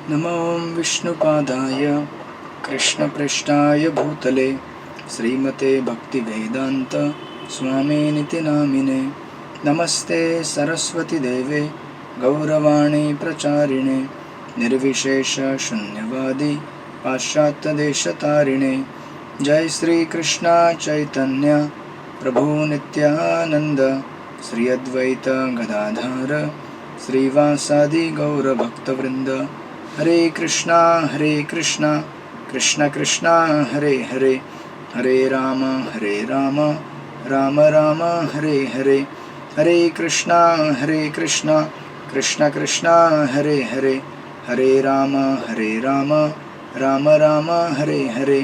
नमो विष्णुपादाय कृष्णपृष्ठाय भूतले श्रीमते भक्तिवेदान्त स्वामिनिति नामिने। नमस्ते सरस्वतीदेवे गौरवाणी प्रचारिणे निर्विशेष शून्यवादी पाश्चात्यदेशतारिणे। जय श्री कृष्ण चैतन्य प्रभु नित्यानंद श्री अद्वैत गदाधर श्रीवासादि गौरभक्तवृंद। हरे कृष्णा कृष्ण कृष्णा हरे हरे, हरे राम राम राम हरे हरे। हरे कृष्णा कृष्ण कृष्णा हरे हरे, हरे राम राम राम हरे हरे।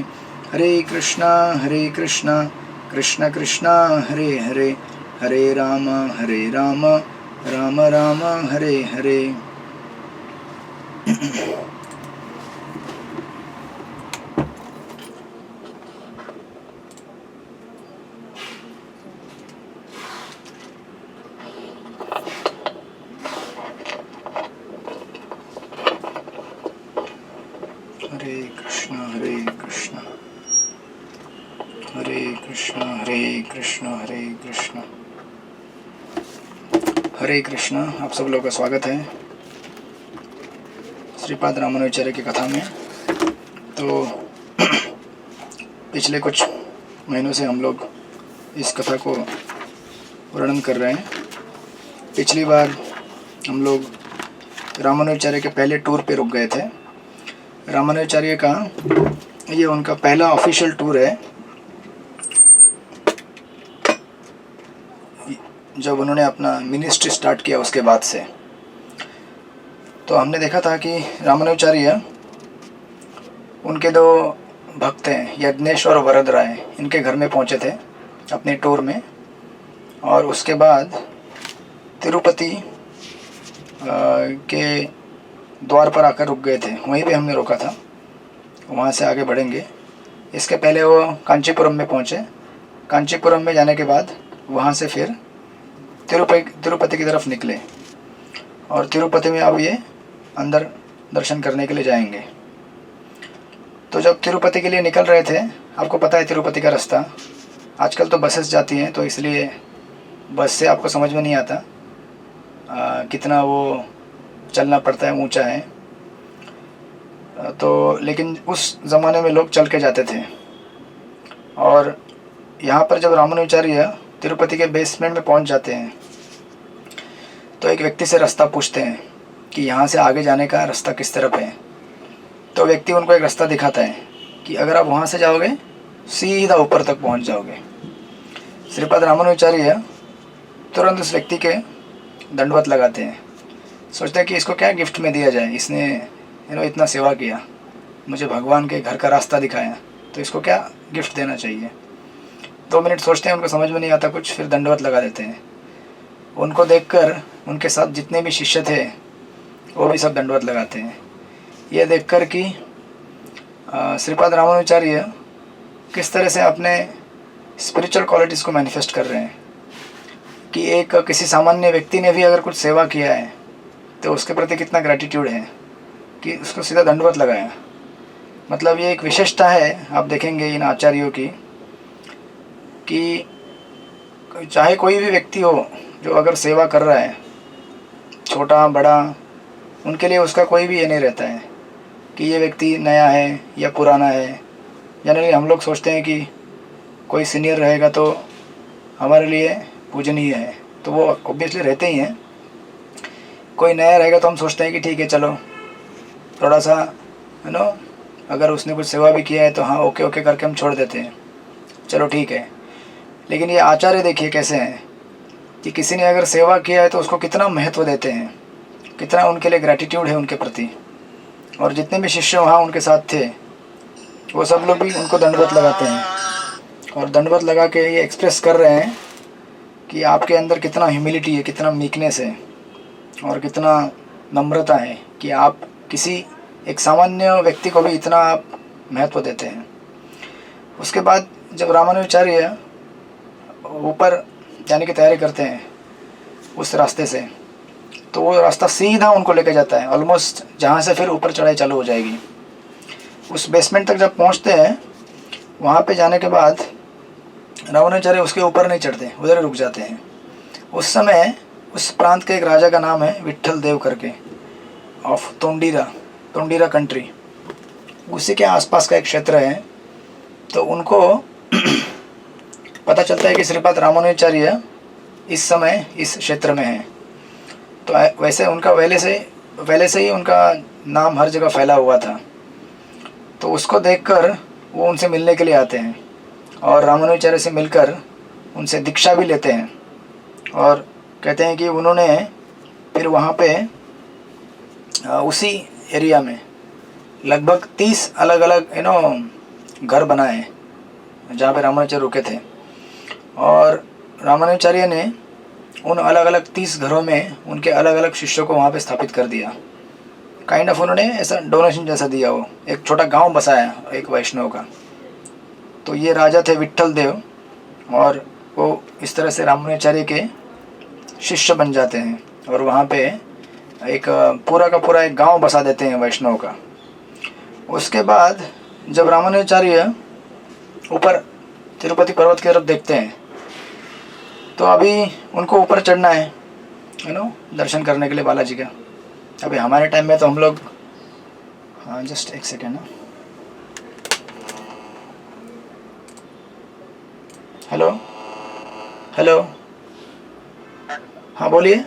हरे कृष्णा कृष्ण कृष्णा हरे हरे, हरे राम राम राम हरे हरे। हरे कृष्ण हरे कृष्ण हरे कृष्ण हरे कृष्ण। आप सब लोगों का स्वागत है श्रीपाद रामानुजाचार्य की कथा में। तो पिछले कुछ महीनों से हम लोग इस कथा को वर्णन कर रहे हैं। पिछली बार हम लोग रामानुजाचार्य के पहले टूर पे रुक गए थे। रामानुजाचार्य का ये उनका पहला ऑफिशियल टूर है जब उन्होंने अपना मिनिस्ट्री स्टार्ट किया उसके बाद से। तो हमने देखा था कि रामानुजाचार्य उनके दो भक्त हैं यज्ञेश और वरद राय, इनके घर में पहुंचे थे अपने टूर में, और उसके बाद तिरुपति के द्वार पर आकर रुक गए थे। वहीं पे हमने रोका था, वहाँ से आगे बढ़ेंगे। इसके पहले वो कांचीपुरम में पहुँचे। कांचीपुरम में जाने के बाद वहाँ से फिर तिरुपति की तरफ निकले, और तिरुपति में अब ये अंदर दर्शन करने के लिए जाएंगे। तो जब तिरुपति के लिए निकल रहे थे, आपको पता है तिरुपति का रास्ता आजकल तो बसेस जाती हैं, तो इसलिए बस से आपको समझ में नहीं आता कितना वो चलना पड़ता है, ऊंचा है। तो लेकिन उस ज़माने में लोग चल के जाते थे। और यहाँ पर जब रामानुजाचार्य तिरुपति के बेसमेंट में पहुँच जाते हैं तो एक व्यक्ति से रास्ता पूछते हैं कि यहाँ से आगे जाने का रास्ता किस तरफ है। तो व्यक्ति उनको एक रास्ता दिखाता है कि अगर आप वहाँ से जाओगे सीधा ऊपर तक पहुँच जाओगे। श्रीपाद रामानुजाचार्य तुरंत उस व्यक्ति के दंडवत लगाते हैं, सोचते हैं कि इसको क्या गिफ्ट में दिया जाए, इसने इतना सेवा किया, मुझे भगवान के घर का रास्ता दिखाया, तो इसको क्या गिफ्ट देना चाहिए। 2 मिनट सोचते हैं, उनको समझ में नहीं आता कुछ, फिर दंडवत लगा देते हैं। उनको देखकर उनके साथ जितने भी शिष्य थे वो भी सब दंडवत लगाते हैं। ये देखकर कि श्रीपाद रामानुजाचार्य किस तरह से अपने स्पिरिचुअल क्वालिटीज़ को मैनिफेस्ट कर रहे हैं कि एक किसी सामान्य व्यक्ति ने भी अगर कुछ सेवा किया है तो उसके प्रति कितना ग्रैटिट्यूड है कि उसको सीधा दंडवत लगाया। मतलब ये एक विशेषता है, आप देखेंगे इन आचार्यों की, कि चाहे कोई भी व्यक्ति हो जो अगर सेवा कर रहा है, छोटा बड़ा, उनके लिए उसका कोई भी ये नहीं रहता है कि ये व्यक्ति नया है या पुराना है। जनरली हम लोग सोचते हैं कि कोई सीनियर रहेगा तो हमारे लिए पूजनीय है, तो वो ऑब्वियसली रहते ही हैं। कोई नया रहेगा तो हम सोचते हैं कि ठीक है, चलो थोड़ा सा अगर उसने कुछ सेवा भी किया है तो हाँ ओके करके हम छोड़ देते हैं, चलो ठीक है। लेकिन ये आचार्य देखिए कैसे हैं कि किसी ने अगर सेवा किया है तो उसको कितना महत्व देते हैं, कितना उनके लिए ग्रैटिट्यूड है उनके प्रति। और जितने भी शिष्य वहाँ उनके साथ थे वो सब लोग भी उनको दंडवत लगाते हैं, और दंडवत लगा के ये एक्सप्रेस कर रहे हैं कि आपके अंदर कितना ह्यूमिलिटी है, कितना मीकनेस है और कितना नम्रता है कि आप किसी एक सामान्य व्यक्ति को भी इतना आप महत्व देते हैं। उसके बाद जब रामानुजाचार्य ऊपर जाने की तैयारी करते हैं उस रास्ते से, तो वो रास्ता सीधा उनको लेके जाता है ऑलमोस्ट, जहाँ से फिर ऊपर चढ़ाई चालू हो जाएगी। उस बेसमेंट तक जब पहुँचते हैं, वहाँ पे जाने के बाद रामानुजाचार्य उसके ऊपर नहीं चढ़ते, उधर ही रुक जाते हैं। उस समय उस प्रांत के एक राजा का नाम है विट्ठल देव करके, ऑफ तोंडीरा कंट्री, उसी के आसपास का एक क्षेत्र है। तो उनको पता चलता है कि श्रीपाद रामानुजाचार्य इस समय इस क्षेत्र में है। तो वैसे उनका पहले से ही उनका नाम हर जगह फैला हुआ था। तो उसको देखकर वो उनसे मिलने के लिए आते हैं और रामानुजाचार्य से मिलकर उनसे दीक्षा भी लेते हैं। और कहते हैं कि उन्होंने फिर वहाँ पे उसी एरिया में लगभग 30 अलग अलग घर बनाए जहाँ पे रामानुजाचार्य रुके थे। और रामानुजाचार्य ने उन अलग अलग 30 घरों में उनके अलग अलग शिष्यों को वहाँ पे स्थापित कर दिया। काइंड ऑफ उन्होंने ऐसा डोनेशन जैसा दिया, वो एक छोटा गांव बसाया एक वैष्णव का। तो ये राजा थे विट्ठल देव, और वो इस तरह से रामानुजाचार्य के शिष्य बन जाते हैं और वहाँ पे एक पूरा का पूरा एक गांव बसा देते हैं वैष्णव का। उसके बाद जब रामानुजाचार्य ऊपर तिरुपति पर्वत की तरफ देखते हैं, तो अभी उनको ऊपर चढ़ना है दर्शन करने के लिए बालाजी का। अभी हमारे टाइम में तो हम लोग, हाँ जस्ट एक सेकेंड ना, हेलो हेलो, हाँ बोलिए,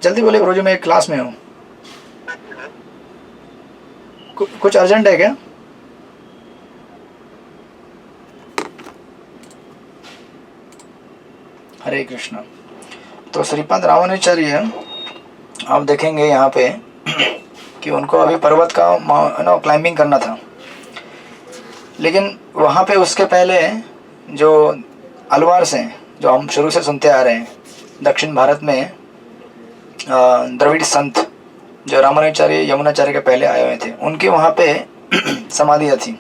जल्दी बोलिए गुरुजी, मैं एक क्लास में हूँ। कुछ अर्जेंट है क्या? हरे कृष्णा। तो श्रीपाद रामानुजाचार्य आप देखेंगे यहाँ पे कि उनको अभी पर्वत का क्लाइंबिंग करना था, लेकिन वहाँ पे उसके पहले जो अलवार्स हैं, जो हम शुरू से सुनते आ रहे हैं, दक्षिण भारत में द्रविड़ संत जो रामानुजाचार्य यमुनाचार्य के पहले आए हुए थे, उनके वहाँ पे समाधियाँ थी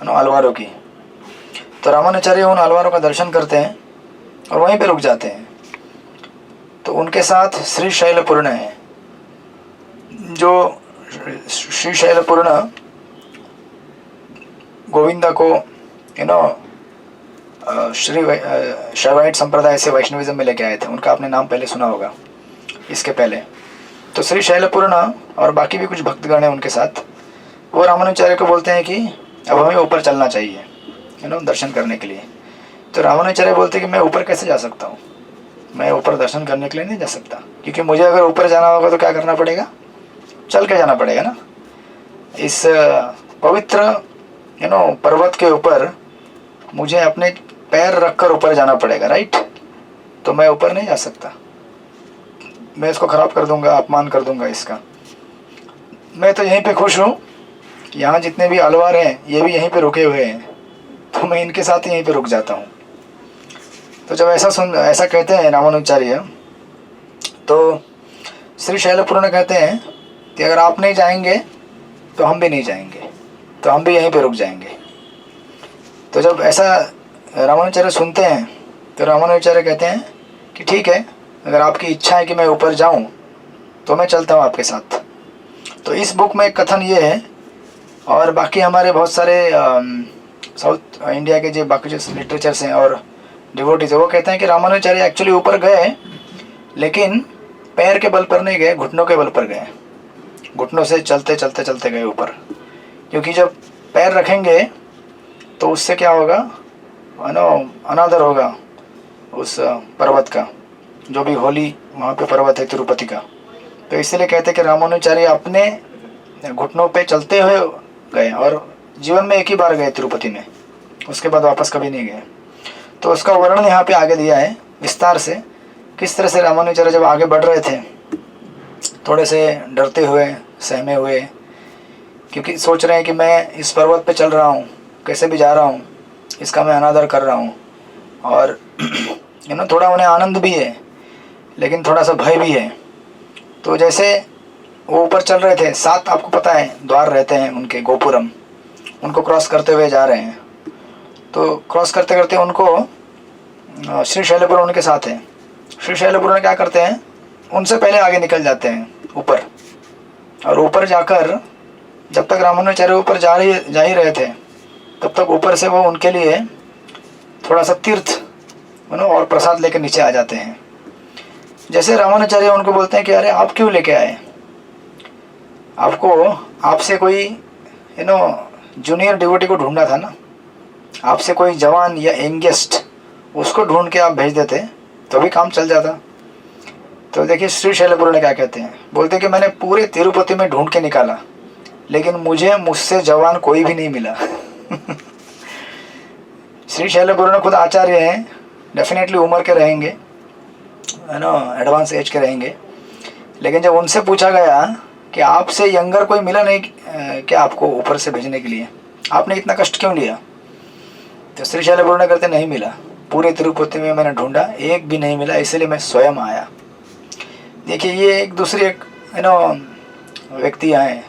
अलवारों की। तो रामानुजाचार्य उन अलवारों का दर्शन करते हैं और वहीं पे रुक जाते हैं। तो उनके साथ श्री शैलपूर्ण है, जो श्री शैलपूर्ण गोविंदा को शैवाइट संप्रदाय से वैष्णविज्म में लेके आए थे। उनका आपने नाम पहले सुना होगा इसके पहले। तो श्री शैलपूर्ण और बाकी भी कुछ भक्तगण हैं उनके साथ, वो रामानुजाचार्य को बोलते हैं कि अब हमें ऊपर चलना चाहिए दर्शन करने के लिए। तो रामानुजाचार्य बोलते हैं कि मैं ऊपर कैसे जा सकता हूँ, मैं ऊपर दर्शन करने के लिए नहीं जा सकता, क्योंकि मुझे अगर ऊपर जाना होगा तो क्या करना पड़ेगा, चल के जाना पड़ेगा ना। इस पवित्र पर्वत के ऊपर मुझे अपने पैर रखकर ऊपर जाना पड़ेगा, राइट। तो मैं ऊपर नहीं जा सकता, मैं इसको ख़राब कर दूंगा, अपमान कर दूंगा इसका। मैं तो यहीं पे खुश हूँ, यहाँ जितने भी अलवार हैं ये भी यहीं पे रुके हुए हैं, तो मैं इनके साथ यहीं पे रुक जाता हूँ। तो जब ऐसा कहते हैं रामानुजाचार्य, तो श्री शैलपूर्ण कहते हैं कि अगर आप नहीं जाएंगे तो हम भी नहीं जाएंगे, तो हम भी यहीं पे रुक जाएंगे। तो जब ऐसा रामानुजाचार्य सुनते हैं, तो रामानुजाचार्य कहते हैं कि ठीक है, अगर आपकी इच्छा है कि मैं ऊपर जाऊं तो मैं चलता हूं आपके साथ। तो इस बुक में एक कथन ये है, और बाकी हमारे बहुत सारे साउथ इंडिया के जो बाकी जो लिटरेचर्स हैं और डिवोटीज है, वो कहते हैं कि रामानुजाचार्य एक्चुअली ऊपर गए, लेकिन पैर के बल पर नहीं गए, घुटनों के बल पर गए। घुटनों से चलते चलते चलते गए ऊपर, क्योंकि जब पैर रखेंगे तो उससे क्या होगा, अनादर होगा उस पर्वत का, जो भी होली वहाँ पे पर्वत है तिरुपति का। तो इसलिए कहते हैं कि रामानुजाचार्य अपने घुटनों पे चलते हुए गए, और जीवन में एक ही बार गए तिरुपति में, उसके बाद वापस कभी नहीं गए। तो उसका वर्णन यहाँ पे आगे दिया है विस्तार से, किस तरह से रामानुजाचार्य जब आगे बढ़ रहे थे, थोड़े से डरते हुए, सहमे हुए, क्योंकि सोच रहे हैं कि मैं इस पर्वत पे चल रहा हूँ, कैसे भी जा रहा हूँ, इसका मैं अनादर कर रहा हूँ। और थोड़ा उन्हें आनंद भी है, लेकिन थोड़ा सा भय भी है। तो जैसे वो ऊपर चल रहे थे, 7 आपको पता है द्वार रहते हैं उनके, गोपुरम, उनको क्रॉस करते हुए जा रहे हैं। तो क्रॉस करते करते उनको श्री शैलपूर्ण उनके साथ है, श्री शैलपुत्र क्या करते हैं, उनसे पहले आगे निकल जाते हैं ऊपर, और ऊपर जाकर जब तक रामानुजाचार्य ऊपर जा ही रहे थे तब तक ऊपर से वो उनके लिए थोड़ा सा तीर्थ और प्रसाद लेकर नीचे आ जाते हैं। जैसे रामानुजाचार्य उनको बोलते हैं कि अरे आप क्यों लेके आए, आपको आपसे कोई जूनियर डिवोटी को ढूंढना था ना, आपसे कोई जवान या यंगेस्ट उसको ढूंढ के आप भेज देते तो भी काम चल जाता। तो देखिए श्री शैलपुत्र क्या कहते हैं, बोलते कि मैंने पूरे तिरुपति में ढूंढ के निकाला लेकिन मुझसे जवान कोई भी नहीं मिला। श्री शैलपुत्र खुद आचार्य हैं, डेफिनेटली उम्र के रहेंगे, एडवांस एज के रहेंगे, लेकिन जब उनसे पूछा गया कि आपसे यंगर कोई मिला नहीं क्या आपको ऊपर से भेजने के लिए, आपने इतना कष्ट क्यों लिया, तो श्री शैलपुत्र ने कहते नहीं मिला, पूरे तिरुपति में मैंने ढूंढा एक भी नहीं मिला, इसलिए मैं स्वयं आया। देखिए ये एक दूसरे व्यक्ति आए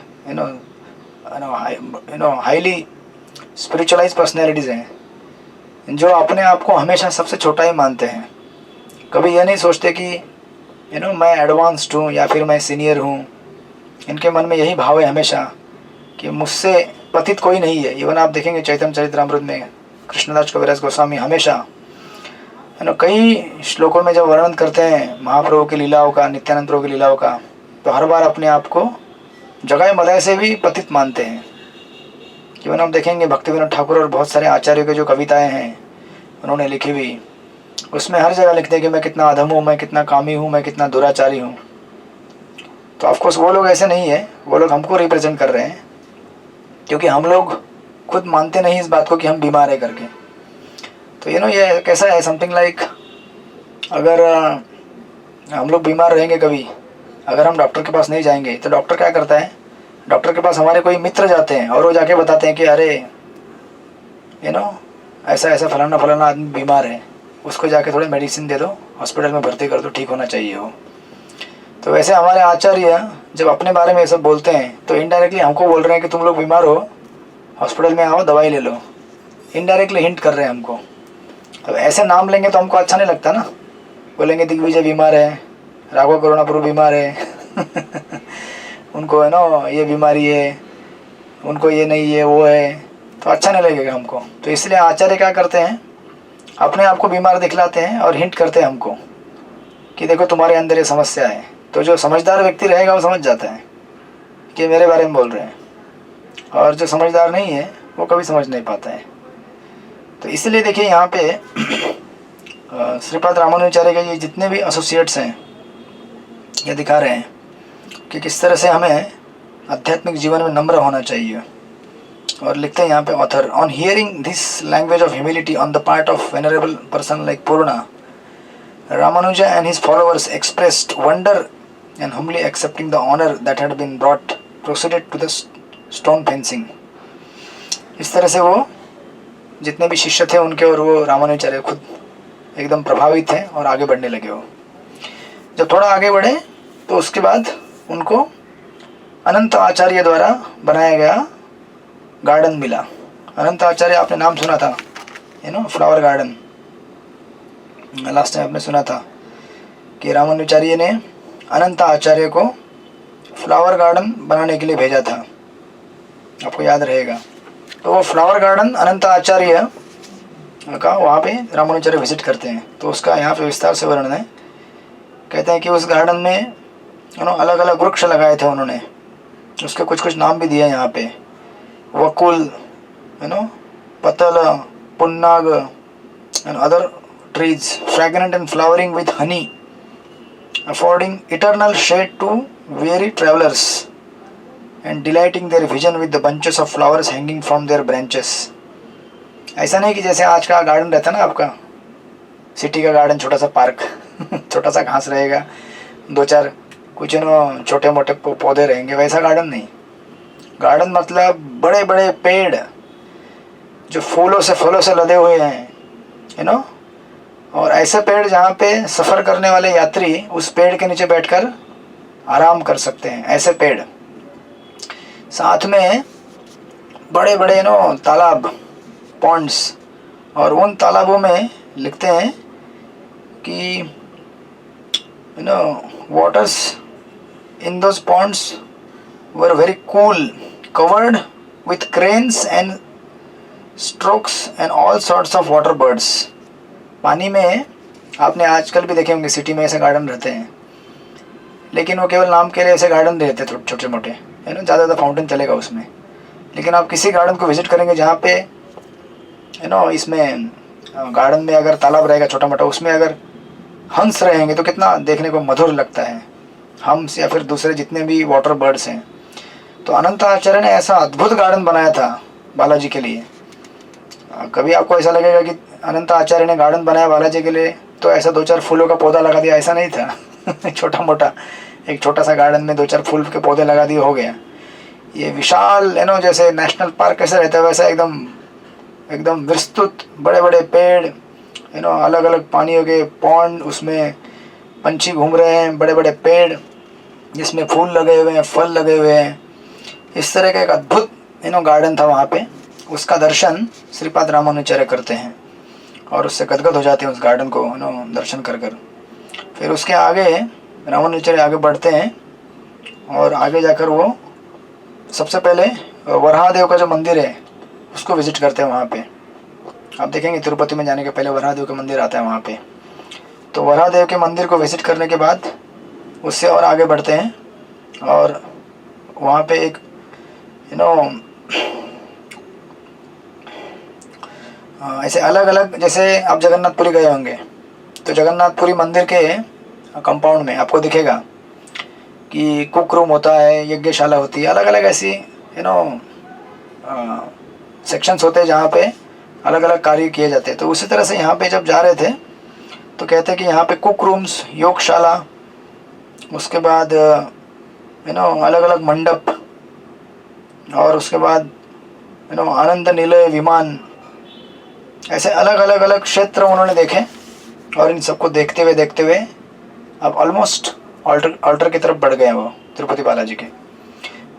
हाईली स्पिरिचुअलाइज पर्सनैलिटीज़ हैं जो अपने आप को हमेशा सबसे छोटा ही मानते हैं, कभी ये नहीं सोचते कि मैं एडवांस्ड हूँ या फिर मैं सीनियर हूँ। इनके मन में यही भाव है हमेशा कि मुझसे पतित कोई नहीं है। इवन आप देखेंगे चैतन्य चरितमृत में कृष्णदास कविराज गोस्वामी हमेशा कई श्लोकों में जब वर्णन करते हैं महाप्रभु की लीलाओं का, नित्यानंद प्रभु की लीलाओं का, तो हर बार अपने आप को जगाए मदाय से भी पतित मानते हैं। इवन हम देखेंगे भक्ति विनोद ठाकुर और बहुत सारे आचार्यों के जो कविताएं हैं उन्होंने लिखी हुई, उसमें हर जगह लिखते हैं कि मैं कितना अधम हूँ, मैं कितना कामी हूँ, मैं कितना दुराचारी हूँ। तो ऑफकोर्स वो लोग ऐसे नहीं है, वो लोग हमको रिप्रेजेंट कर रहे हैं, क्योंकि हम लोग खुद मानते नहीं इस बात को कि हम बीमार है करके। तो ये कैसा है, समथिंग लाइक अगर हम लोग बीमार रहेंगे कभी, अगर हम डॉक्टर के पास नहीं जाएंगे तो डॉक्टर क्या करता है, डॉक्टर के पास हमारे कोई मित्र जाते हैं और वो जाके बताते हैं कि अरे ऐसा ऐसा फलाना फलाना आदमी बीमार है, उसको जाके थोड़े मेडिसिन दे दो, हॉस्पिटल में भर्ती कर दो, ठीक होना चाहिए वो। तो वैसे हमारे आचार्य जब अपने बारे में ये सब बोलते हैं तो इनडायरेक्टली हमको बोल रहे हैं कि तुम लोग बीमार हो, हॉस्पिटल में आओ, दवाई ले लो, इनडायरेक्टली हिंट कर रहे हैं हमको। अब ऐसे नाम लेंगे तो हमको अच्छा नहीं लगता ना, बोलेंगे दिग्विजय बीमार है, राघव करुणापुर बीमार है उनको ये बीमारी है, उनको ये नहीं है वो है, तो अच्छा नहीं लगेगा हमको। तो इसलिए आचार्य क्या करते हैं, अपने आप को बीमार दिखलाते हैं और हिंट करते हैं हमको कि देखो तुम्हारे अंदर ये समस्या है। तो जो समझदार व्यक्ति रहेगा वो समझ जाता है कि मेरे बारे में बोल रहे हैं, और जो समझदार नहीं है वो कभी समझ नहीं पाता है। तो इसलिए देखिए यहाँ पे श्रीपाद रामानुजाचार्य के ये जितने भी एसोसिएट्स हैं ये दिखा रहे हैं कि किस तरह से हमें आध्यात्मिक जीवन में नम्र होना चाहिए। और लिखते हैं यहाँ पे author, on hearing this language of humility on the part of venerable person like Purna, Ramanuja and his followers expressed wonder and humbly accepting the honor that had been brought, proceeded to the stone fencing. इस तरह से वो जितने भी शिष्य थे उनके और वो रामानुजाचार्य खुद एकदम प्रभावित थे और आगे बढ़ने लगे। वो जब थोड़ा आगे बढ़े तो उसके बाद उनको अनंत आचार्य द्वारा बनाया गया गार्डन मिला। अनंत आचार्य आपने नाम सुना था, फ्लावर गार्डन, लास्ट टाइम आपने सुना था कि रामानुजाचार्य ने अनंत आचार्य को फ्लावर गार्डन बनाने के लिए भेजा था, आपको याद रहेगा। तो वो फ्लावर गार्डन अनंत आचार्य का वहाँ पे रामानुजाचार्य विजिट करते हैं, तो उसका यहाँ पे विस्तार से वर्णन है। कहते हैं कि उस गार्डन में अलग अलग वृक्ष लगाए थे उन्होंने, उसके कुछ कुछ नाम भी दिए यहाँ पे, वकुल, पतल, पुन्नाग and other trees, fragrant and flowering with honey, affording eternal shade to weary travelers and delighting their vision with the bunches of flowers hanging from their branches. ऐसा नहीं कि जैसे आज का गार्डन रहता है ना आपका, सिटी का गार्डन, छोटा सा पार्क छोटा सा घास रहेगा, दो चार कुछ छोटे मोटे पौधे रहेंगे, वैसा गार्डन नहीं। गार्डन मतलब बड़े बड़े पेड़ जो फूलों से लदे हुए हैं, और ऐसे पेड़ जहाँ पे सफ़र करने वाले यात्री उस पेड़ के नीचे बैठकर आराम कर सकते हैं, ऐसे पेड़। साथ में बड़े बड़े तालाब, पॉन्ड्स, और उन तालाबों में लिखते हैं कि waters in those ponds were very cool, covered with cranes and strokes and all sorts of water birds. पानी में आपने आजकल भी देखे होंगे, सिटी में ऐसे गार्डन रहते हैं, लेकिन वो केवल नाम के लिए ऐसे गार्डन रहते हैं छोटे मोटे, है ना, ज़्यादा फाउंटेन चलेगा उसमें। लेकिन आप किसी गार्डन को विजिट करेंगे जहाँ पे इसमें गार्डन में अगर तालाब रहेगा छोटा मोटा, उसमें अगर हंस रहेंगे तो कितना देखने को मधुर लगता है, हंस या फिर दूसरे जितने भी वाटर बर्ड्स हैं। तो अनंत आचार्य ने ऐसा अद्भुत गार्डन बनाया था बालाजी के लिए। कभी आपको ऐसा लगेगा कि अनंत आचार्य ने गार्डन बनाया बालाजी के लिए तो ऐसा 2-4 फूलों का पौधा लगा दिया, ऐसा नहीं था। छोटा मोटा एक छोटा सा गार्डन में 2-4 फूल के पौधे लगा दिए, हो गया। ये विशाल जैसे नेशनल पार्क कैसे रहता है वैसा एकदम विस्तृत बड़े बड़े पेड़, अलग अलग पानियों के पॉन्ड, उसमें पंछी घूम रहे हैं, बड़े बड़े पेड़ जिसमें फूल लगे हुए हैं, फल लगे हुए हैं। इस तरह का एक अद्भुत गार्डन था वहाँ पे। उसका दर्शन श्रीपाद रामानुजाचार्य करते हैं और उससे गदगद हो जाते हैं उस गार्डन को दर्शन कर कर। फिर उसके आगे रामानुजाचार्य आगे बढ़ते हैं और आगे जाकर वो सबसे पहले वराहदेव का जो मंदिर है उसको विजिट करते हैं वहाँ पे। आप देखेंगे तिरुपति में जाने के पहले वराहदेव का मंदिर आता है वहाँ पे। तो वराहदेव के मंदिर को विजिट करने के बाद उससे और आगे बढ़ते हैं और वहाँ पे एक ऐसे अलग अलग, जैसे आप जगन्नाथपुरी गए होंगे तो जगन्नाथपुरी मंदिर के कंपाउंड में आपको दिखेगा कि कुक रूम होता है, यज्ञशाला होती है, अलग अलग ऐसी सेक्शंस होते हैं जहाँ पे अलग अलग कार्य किए जाते हैं। तो उसी तरह से यहाँ पे जब जा रहे थे तो कहते हैं कि यहाँ पे कुक रूम्स, योगशाला, उसके बाद अलग अलग मंडप, और उसके बाद आनंद निलय विमान, ऐसे अलग अलग क्षेत्र उन्होंने देखे। और इन सबको देखते हुए अब ऑलमोस्ट ऑल्टर की तरफ बढ़ गए वो तिरुपति बालाजी के।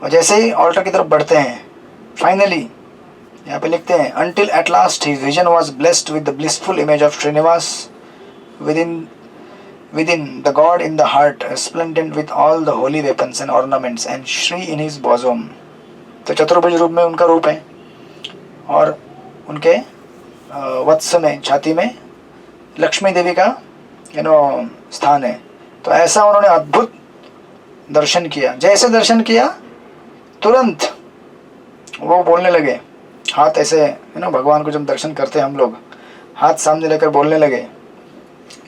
और जैसे ही ऑल्टर की तरफ बढ़ते हैं, फाइनली यहाँ पे लिखते हैं, until at last his vision was blessed with the blissful image of Srinivas within the God in the heart, resplendent with all the holy weapons and ornaments, and Shri in his bosom। तो चतुर्भुज रूप में उनका रूप है और उनके वत्स में, छाती में लक्ष्मी देवी का स्थान है। तो ऐसा उन्होंने अद्भुत दर्शन किया। जैसे दर्शन किया तुरंत वो बोलने लगे, हाथ ऐसे भगवान को जब दर्शन करते हैं हम लोग, हाथ सामने लेकर बोलने लगे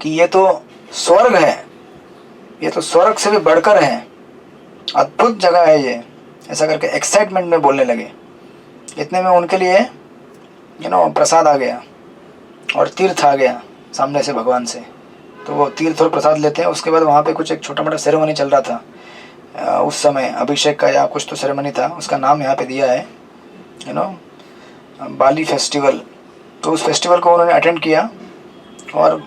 कि ये तो स्वर्ग है, ये तो स्वर्ग से भी बढ़कर है, अद्भुत जगह है ये, ऐसा करके एक्साइटमेंट में बोलने लगे। इतने में उनके लिए प्रसाद आ गया और तीर्थ आ गया सामने से भगवान से। तो वो तीर्थ और प्रसाद लेते हैं। उसके बाद वहाँ पे कुछ एक छोटा मोटा सेरेमनी चल रहा था उस समय, अभिषेक का या कुछ तो सेरेमनी था, उसका नाम यहाँ पे दिया है बाली फेस्टिवल। तो उस फेस्टिवल को उन्होंने अटेंड किया और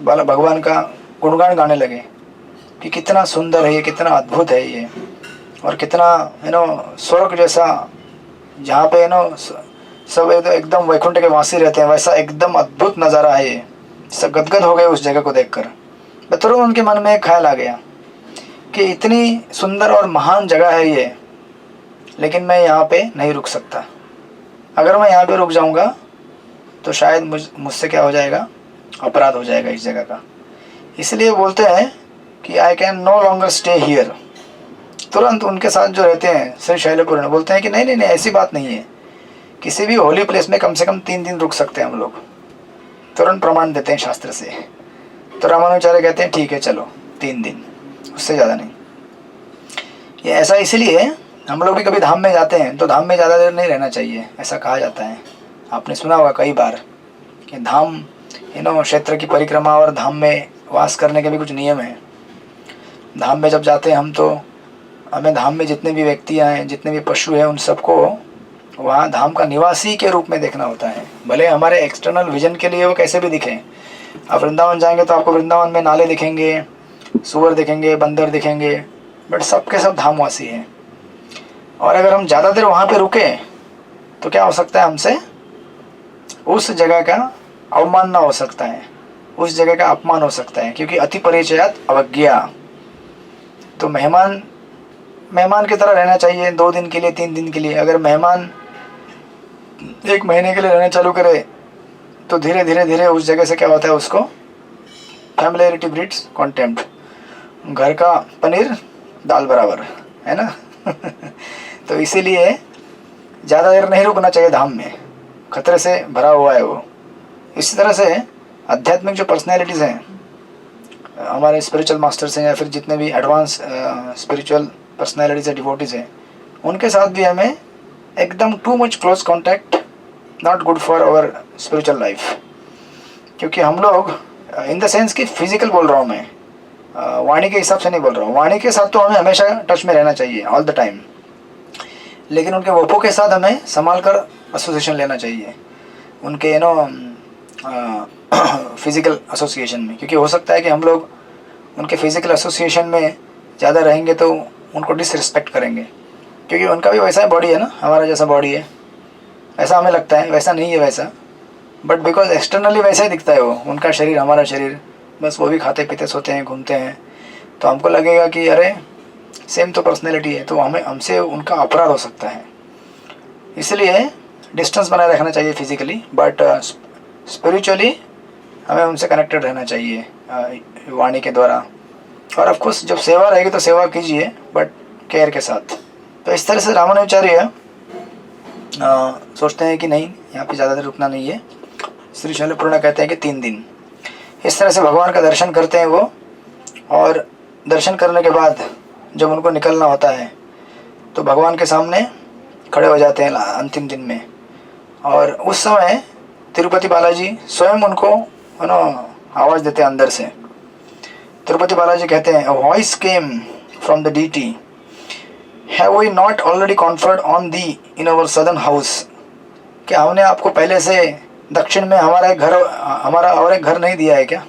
बाला भगवान का गुणगान गाने लगे कि कितना सुंदर है ये, कितना अद्भुत है ये, और कितना स्वर्ग जैसा, जहाँ पे सब एकदम वैकुंठ के वासी रहते हैं, वैसा एकदम अद्भुत नज़ारा है ये। सब गदगद हो गए उस जगह को देखकर। तुरंत उनके मन में एक ख्याल आ गया कि इतनी सुंदर और महान जगह है ये, लेकिन मैं यहाँ पे नहीं रुक सकता। अगर मैं यहाँ पे रुक जाऊँगा तो शायद मुझसे क्या हो जाएगा, अपराध हो जाएगा इस जगह का। इसलिए बोलते हैं कि I can no longer stay here. तुरंत उनके साथ जो रहते हैं श्री शैलपुरी बोलते हैं कि नहीं, ऐसी बात नहीं है, किसी भी होली प्लेस में कम से कम 3 दिन रुक सकते हैं हम लोग। तुरंत प्रमाण देते हैं शास्त्र से। तो रामानुजाचार्य कहते हैं ठीक है चलो 3 दिन, उससे ज़्यादा नहीं। ये ऐसा इसलिए हम लोग भी कभी धाम में जाते हैं तो धाम में ज़्यादा देर नहीं रहना चाहिए, ऐसा कहा जाता है। आपने सुना होगा कई बार कि धाम क्षेत्र की परिक्रमा और धाम में वास करने के भी कुछ नियम हैं। धाम में जब जाते हैं हम तो हमें धाम में जितने भी व्यक्तियाँ हैं, जितने भी पशु हैं, उन सबको वहाँ धाम का निवासी के रूप में देखना होता है। भले हमारे एक्सटर्नल विजन के लिए वो कैसे भी दिखें। आप वृंदावन जाएंगे तो आपको वृंदावन में नाले दिखेंगे, सूअर दिखेंगे, बंदर दिखेंगे, बट सबके सब धामवासी हैं। और अगर हम ज़्यादा देर वहाँ पे रुके तो क्या हो सकता है, हमसे उस जगह का अवमानना हो सकता है। उस जगह का अपमान हो सकता है, क्योंकि अति परिचयात अवज्ञा। तो मेहमान मेहमान की तरह रहना चाहिए 2 दिन के लिए, 3 दिन के लिए। अगर मेहमान 1 महीने के लिए रहना चालू करे तो धीरे धीरे धीरे उस जगह से क्या होता है, उसको फैमिलियरिटी ब्रीड्स कॉन्टेम्प्ट। घर का पनीर दाल बराबर, है ना। तो इसीलिए ज़्यादा देर नहीं रुकना चाहिए धाम में, खतरे से भरा हुआ है वो। इसी तरह से आध्यात्मिक जो पर्सनैलिटीज़ हैं, हमारे स्पिरिचुअल मास्टर्स हैं या फिर जितने भी एडवांस स्पिरिचुअल पर्सनैलिटीज़ है, डिवोटीज़ हैं, उनके साथ भी हमें एकदम too much close contact not good for our spiritual life. क्योंकि हम लोग इन द सेंस कि फिजिकल बोल रहा हूँ मैं, वाणी के हिसाब से नहीं बोल रहा हूँ। वाणी के साथ तो हमें हमेशा टच में रहना चाहिए ऑल द टाइम, लेकिन उनके वोपो के साथ हमें संभाल कर एसोसिएशन लेना चाहिए, उनके फिज़िकल एसोसिएशन में। क्योंकि हो सकता है कि हम लोग उनके फिज़िकल एसोसिएशन में ज़्यादा रहेंगे तो उनको डिसरिस्पेक्ट करेंगे, क्योंकि उनका भी वैसा ही बॉडी है ना, हमारा जैसा बॉडी है। ऐसा हमें लगता है, वैसा नहीं है वैसा, बट बिकॉज एक्सटर्नली वैसा ही दिखता है वो, उनका शरीर हमारा शरीर, बस वो भी खाते पीते सोते हैं घूमते हैं, तो हमको लगेगा कि अरे सेम तो पर्सनैलिटी है, तो हमसे उनका अपराध हो सकता है। इसलिए डिस्टेंस बनाए रखना चाहिए फिजिकली, बट स्पिरिचुअली हमें उनसे कनेक्टेड रहना चाहिए वाणी के द्वारा। और ऑफ कोर्स जब सेवा रहेगी तो सेवा कीजिए, बट केयर के साथ। तो इस तरह से रामानुजाचार्य सोचते हैं कि नहीं, यहाँ पे ज़्यादा देर रुकना नहीं है। श्री शैलपूर्णा कहते हैं कि 3 दिन। इस तरह से भगवान का दर्शन करते हैं वो, और दर्शन करने के बाद जब उनको निकलना होता है तो भगवान के सामने खड़े हो जाते हैं अंतिम दिन में। और उस समय तिरुपति बालाजी स्वयं उनको आवाज़ देते हैं अंदर से। तिरुपति बालाजी कहते हैं, "A voice came from the deity. Have we not already conferred on thee in our southern house?" क्या हमने आपको पहले से दक्षिण में हमारा और एक घर नहीं दिया है क्या?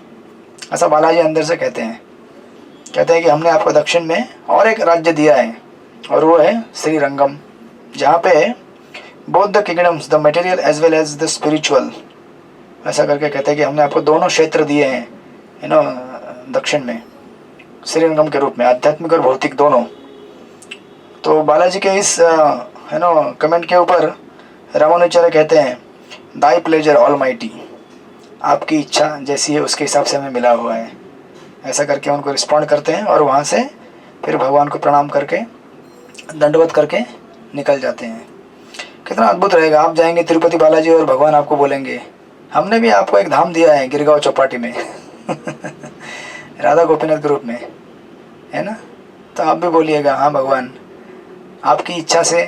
ऐसा बालाजी अंदर से कहते हैं कि हमने आपको दक्षिण में और एक राज्य दिया है, और वो है श्रीरंगम, जहाँ पे both the kingdoms, the material as well as the spiritual, ऐसा करके कहते हैं कि हमने आपको दोनों क्षेत्र दिए हैं दक्षिण में श्रीरंगम के रूप में, आध्यात्मिक और भौतिक दोनों। तो बालाजी के इस कमेंट के ऊपर रामानुजाचार्य कहते हैं, दाई प्लेजर ऑलमाइटी, आपकी इच्छा जैसी है उसके हिसाब से हमें मिला हुआ है। ऐसा करके उनको रिस्पॉन्ड करते हैं और वहाँ से फिर भगवान को प्रणाम करके दंडवत करके निकल जाते हैं। कितना अद्भुत रहेगा, आप जाएंगे तिरुपति बालाजी और भगवान आपको बोलेंगे, हमने भी आपको एक धाम दिया है गिरगांव चौपाटी में राधा गोपीनाथ के रूप में, है ना। तो आप भी बोलिएगा, हाँ भगवान, आपकी इच्छा से,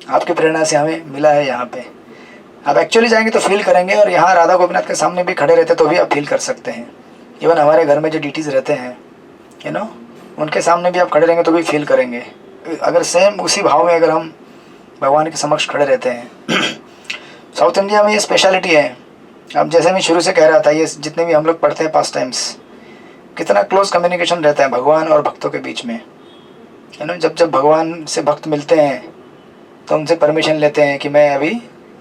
आपकी प्रेरणा से हमें मिला है यहाँ पे। आप एक्चुअली जाएंगे तो फील करेंगे, और यहाँ राधा गोपीनाथ के सामने भी खड़े रहते तो भी आप फील कर सकते हैं। इवन हमारे घर में जो डीटीज रहते हैं उनके सामने भी आप खड़े रहेंगे तो भी फील करेंगे। अगर सेम उसी भाव में अगर हम भगवान के समक्ष खड़े रहते हैं। साउथ इंडिया में ये स्पेशलिटी है। अब जैसे मैं शुरू से कह रहा था, ये जितने भी हम लोग पढ़ते हैं पास्ट टाइम्स, कितना क्लोज कम्युनिकेशन रहता है भगवान और भक्तों के बीच में, जब भगवान से भक्त मिलते हैं तो उनसे परमिशन लेते हैं कि मैं अभी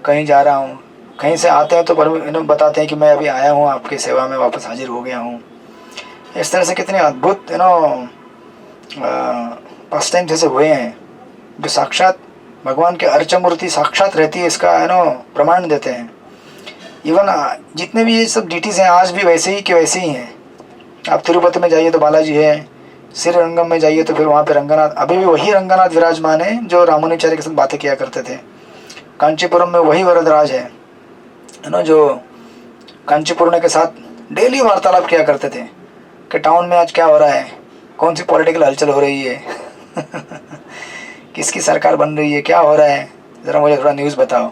कहीं जा रहा हूँ, कहीं से आते हैं तो बताते हैं कि मैं अभी आया हूँ आपकी सेवा में, वापस हाजिर हो गया हूँ। इस तरह से कितने अद्भुत पास्ट टाइम जैसे हुए हैं, जो साक्षात भगवान के अर्चा मूर्ति साक्षात रहती है, इसका प्रमाण देते हैं। इवन जितने भी ये सब डीटीज हैं आज भी वैसे ही के वैसे ही हैं। आप तिरुपति में जाइए तो बालाजी है, श्रीरंगम में जाइए तो फिर वहाँ पे रंगनाथ, अभी भी वही रंगनाथ विराजमान है जो रामानुजाचार्य के साथ बातें किया करते थे। कांचीपुरम में वही वरदराज है ना, जो कांचीपुरम के साथ डेली वार्तालाप किया करते थे कि टाउन में आज क्या हो रहा है, कौन सी पॉलिटिकल हलचल हो रही है किसकी सरकार बन रही है, क्या हो रहा है, ज़रा मुझे थोड़ा न्यूज़ बताओ।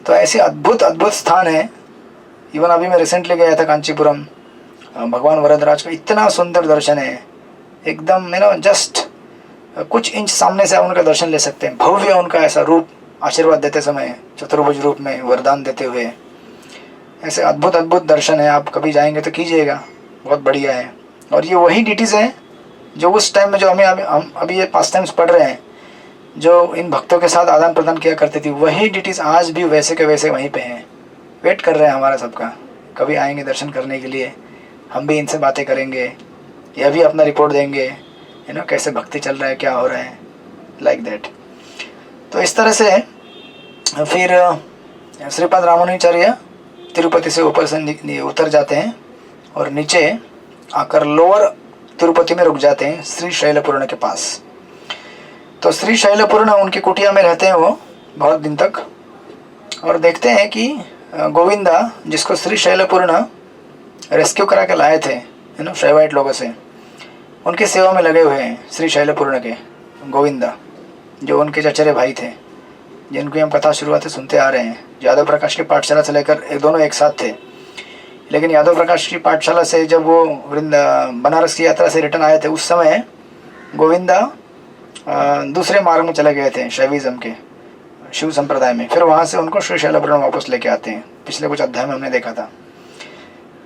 तो ऐसे अद्भुत अद्भुत स्थान है। इवन अभी मैं रिसेंटली गया था कांचीपुरम, भगवान वरदराज का इतना सुंदर दर्शन है, एकदम जस्ट कुछ इंच सामने से आप उनका दर्शन ले सकते हैं। भव्य उनका ऐसा रूप, आशीर्वाद देते समय चतुर्भुज रूप में वरदान देते हुए, ऐसे अद्भुत अद्भुत दर्शन है। आप कभी जाएंगे तो कीजिएगा, बहुत बढ़िया है। और ये वही डिटीज़ हैं जो उस टाइम में, जो हम अभी ये पास्ट टाइम्स पढ़ रहे हैं, जो इन भक्तों के साथ आदान प्रदान किया करती थी, वही डिटीज़ आज भी वैसे के वैसे वहीं पे हैं, वेट कर रहे हैं हमारा सबका, कभी आएंगे दर्शन करने के लिए, हम भी इनसे बातें करेंगे, यह भी अपना रिपोर्ट देंगे, कैसे भक्ति चल रहा है, क्या हो रहा है, लाइक दैट। तो इस तरह से फिर श्रीपाद रामानुजाचार्य तिरुपति से ऊपर से उतर जाते हैं और नीचे आकर लोअर तिरुपति में रुक जाते हैं, श्री शैलपूर्ण के पास। तो श्री शैलपूर्ण उनकी कुटिया में रहते हैं वो बहुत दिन तक, और देखते हैं कि गोविंदा, जिसको श्री शैलपूर्ण रेस्क्यू करा के लाए थे शैवाइट लोगों से, उनकी सेवा में लगे हुए हैं श्री शैलपूर्ण के गोविंदा, जो उनके चचेरे भाई थे, जिनकी हम कथा शुरुआत से सुनते आ रहे हैं। यादव प्रकाश की पाठशाला से लेकर दोनों एक साथ थे, लेकिन यादव प्रकाश की पाठशाला से जब वो बनारस की यात्रा से रिटर्न आए थे, उस समय गोविंदा दूसरे मार्ग में चले गए थे, शैविज्म के शिव संप्रदाय में। फिर वहाँ से उनको श्री शैलपूर्ण वापस लेके आते हैं, पिछले कुछ अध्याय में हमने देखा था।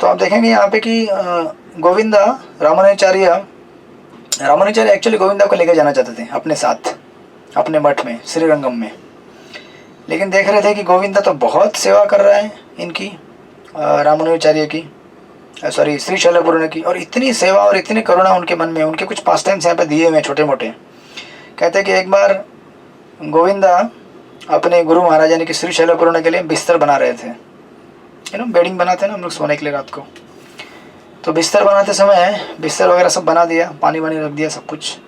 तो आप देखेंगे यहाँ पे कि गोविंदा रामानुजाचार्य एक्चुअली गोविंदा को लेके जाना चाहते थे अपने साथ, अपने मठ में, श्रीरंगम में। लेकिन देख रहे थे कि गोविंदा तो बहुत सेवा कर रहा है इनकी, रामानुजाचार्य की, सॉरी श्री शैलपूर्ण की, और इतनी सेवा और इतनी करुणा उनके मन में। उनके कुछ पास टाइम्स यहाँ पे दिए हुए हैं छोटे मोटे। कहते हैं कि एक बार गोविंदा अपने गुरु महाराज यानी कि श्री शैलपूर्ण के लिए बिस्तर बना रहे थे, बेडिंग बनाते हैं ना हम लोग सोने के लिए रात को। तो बिस्तर बनाते समय बिस्तर वगैरह सब बना दिया, पानी वानी रख दिया सब कुछ,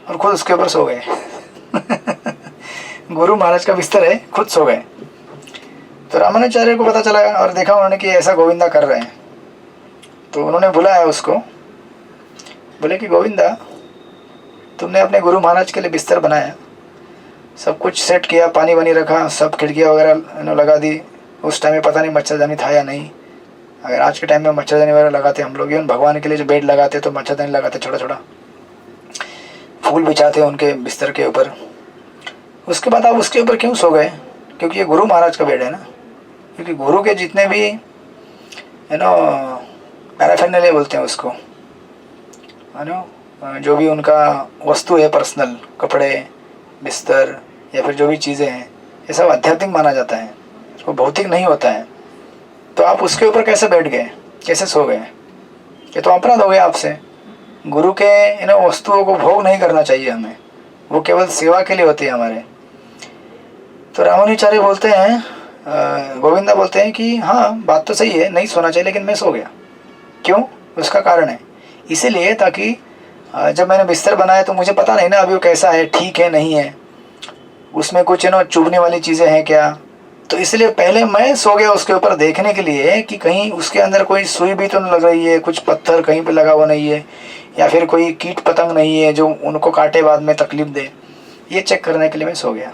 और खुद उसके ऊपर सो गए। गुरु महाराज का बिस्तर है, खुद सो गए। तो रामानुजाचार्य को पता चला और देखा उन्होंने कि ऐसा गोविंदा कर रहे हैं। तो उन्होंने बुलाया उसको, बोले कि गोविंदा, तुमने अपने गुरु महाराज के लिए बिस्तर बनाया, सब कुछ सेट किया, पानी वानी रखा, सब खिड़कियाँ वगैरह लगा दी। उस टाइम में पता नहीं मच्छरदानी था या नहीं। अगर आज के टाइम में मच्छरदानी वगैरह लगाते हम लोग, इवन भगवान के लिए जो बेड लगाते तो मच्छरदानी लगाते, छोटा छोटा फूल बिछाते उनके बिस्तर के ऊपर। उसके बाद आप उसके ऊपर क्यों सो गए? क्योंकि ये गुरु महाराज का बेड है ना। क्योंकि गुरु के जितने भी पैराफेरनालिया बोलते हैं उसको, जो भी उनका वस्तु है पर्सनल, कपड़े, बिस्तर या फिर जो भी चीज़ें हैं, ये सब आध्यात्मिक माना जाता है, वो भौतिक नहीं होता है। तो आप उसके ऊपर कैसे बैठ गए, कैसे सो गए? ये तो अपराध हो गया आपसे। गुरु के वस्तुओं को भोग नहीं करना चाहिए हमें, वो केवल सेवा के लिए होती है हमारे। तो रामानुजाचार्य बोलते हैं, गोविंदा बोलते हैं कि हाँ बात तो सही है, नहीं सोना चाहिए, लेकिन मैं सो गया। क्यों? उसका कारण है इसीलिए ताकि जब मैंने बिस्तर बनाया तो मुझे पता नहीं ना अभी वो कैसा है, ठीक है नहीं है, उसमें कुछ चुभने वाली चीज़ें हैं क्या। तो इसलिए पहले मैं सो गया उसके ऊपर देखने के लिए कि कहीं उसके अंदर कोई सुई भी तो नहीं लग रही है, कुछ पत्थर कहीं पे लगा हुआ नहीं है, या फिर कोई कीट पतंग नहीं है जो उनको काटे बाद में तकलीफ दे। ये चेक करने के लिए मैं सो गया।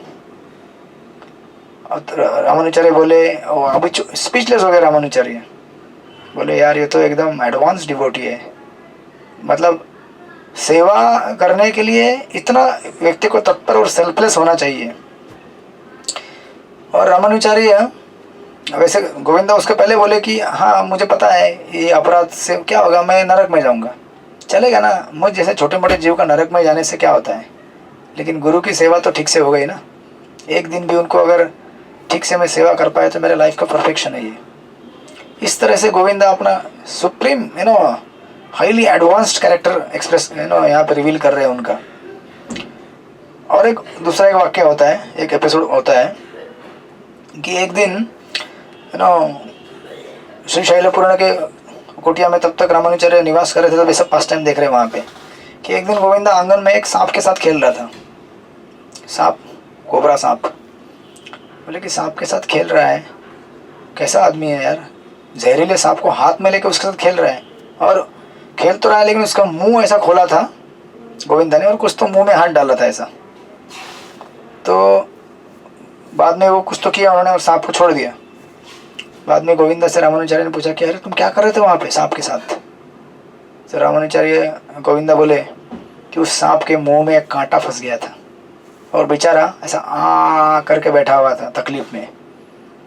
और रामानुजाचार्य बोले, अभी स्पीचलेस हो गए रामानुजाचार्य, बोले यार ये तो एकदम एडवांस डिवोटी है। मतलब सेवा करने के लिए इतना व्यक्ति को तत्पर और सेल्फलेस होना चाहिए। और रामानुजाचार्य, वैसे गोविंदा उसके पहले बोले कि हाँ मुझे पता है ये अपराध से क्या होगा, मैं नरक में जाऊंगा। चलेगा ना, मुझ जैसे छोटे मोटे जीव का नरक में जाने से क्या होता है, लेकिन गुरु की सेवा तो ठीक से हो गई ना। एक दिन भी उनको अगर ठीक से मैं सेवा कर पाया तो मेरे लाइफ का परफेक्शन है ये। इस तरह से गोविंदा अपना supreme highly advanced character express यहाँ पर रिवील कर रहे हैं उनका। और एक दूसरा एक वाक्य होता है, एक एपिसोड होता है कि एक दिन श्री शैलपूर्ण के कुटिया में तब तक रामानुजाचार्य निवास कर रहे थे, तो वे सब पास टाइम देख रहे हैं वहाँ पे कि एक दिन गोविंदा आंगन में एक सांप के साथ खेल रहा था। सांप, कोबरा सांप। बोले कि सांप के साथ खेल रहा है, कैसा आदमी है यार, जहरीले सांप को हाथ में लेके उसके साथ खेल रहा है। और खेल तो रहा है लेकिन उसका मुंह ऐसा खोला था गोविंदा ने, और कुछ तो मुंह में हाथ डाला था ऐसा। तो बाद में वो कुछ तो किया उन्होंने और सांप को छोड़ दिया। बाद में गोविंदा से रामानुजाचार्य ने पूछा कि अरे तुम क्या कर रहे थे वहाँ पे सांप के साथ? तो रामानुजाचार्य गोविंदा बोले कि उस सांप के मुंह में एक कांटा फंस गया था और बेचारा ऐसा आ करके बैठा हुआ था तकलीफ में,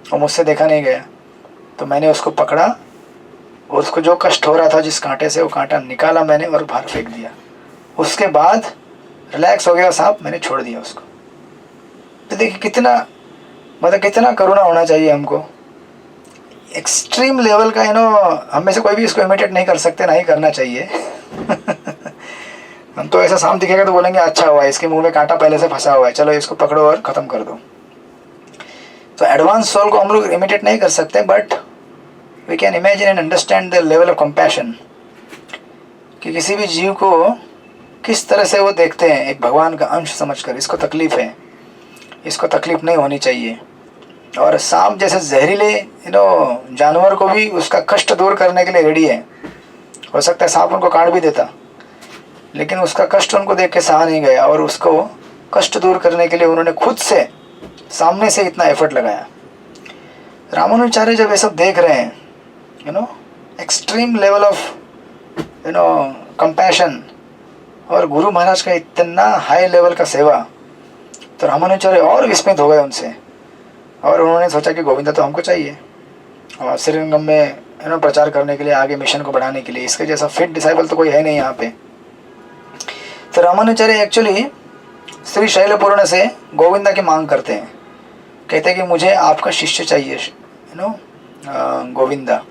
और मुझसे देखा नहीं गया। तो मैंने उसको पकड़ा और उसको जो कष्ट हो रहा था जिस कांटे से, वो कांटा निकाला मैंने और बाहर फेंक दिया। उसके बाद रिलैक्स हो गया सांप, मैंने छोड़ दिया उसको। तो देखिए कितना, मतलब कितना करुणा होना चाहिए हमको। एक्सट्रीम लेवल का हम में से कोई भी इसको इमिटेट नहीं कर सकते, ना ही करना चाहिए। हम तो ऐसा सांप दिखेगा तो बोलेंगे अच्छा हुआ, इसके मुंह में कांटा पहले से फंसा हुआ है, चलो इसको पकड़ो और ख़त्म कर दो। तो एडवांस सोल को हम लोग इमिटेट नहीं कर सकते, but we can imagine and understand the level of compassion, कि किसी भी जीव को किस तरह से वो देखते हैं एक भगवान का अंश समझकर। इसको तकलीफ़ है, इसको तकलीफ़ नहीं होनी चाहिए। और सांप जैसे जहरीले जानवर को भी उसका कष्ट दूर करने के लिए रेडी है। हो सकता है सांप उनको काट भी देता, लेकिन उसका कष्ट उनको देख के सहा नहीं गया, और उसको कष्ट दूर करने के लिए उन्होंने खुद से सामने से इतना एफर्ट लगाया। रामानुजाचार्य जब ये सब देख रहे हैं, एक्सट्रीम लेवल ऑफ कंपैशन, और गुरु महाराज का इतना हाई लेवल का सेवा, तो रामानुजाचार्य और विस्मित हो गए उनसे, और उन्होंने सोचा कि गोविंदा तो हमको चाहिए, और श्रीरंगम में प्रचार करने के लिए, आगे मिशन को बढ़ाने के लिए, इसके जैसा फिट डिसाइबल तो कोई है नहीं यहाँ पे। तो रामानुजाचार्य एक्चुअली श्री शैलपूर्ण से गोविंदा की मांग करते हैं, कहते हैं कि मुझे आपका शिष्य चाहिए, गोविंदा।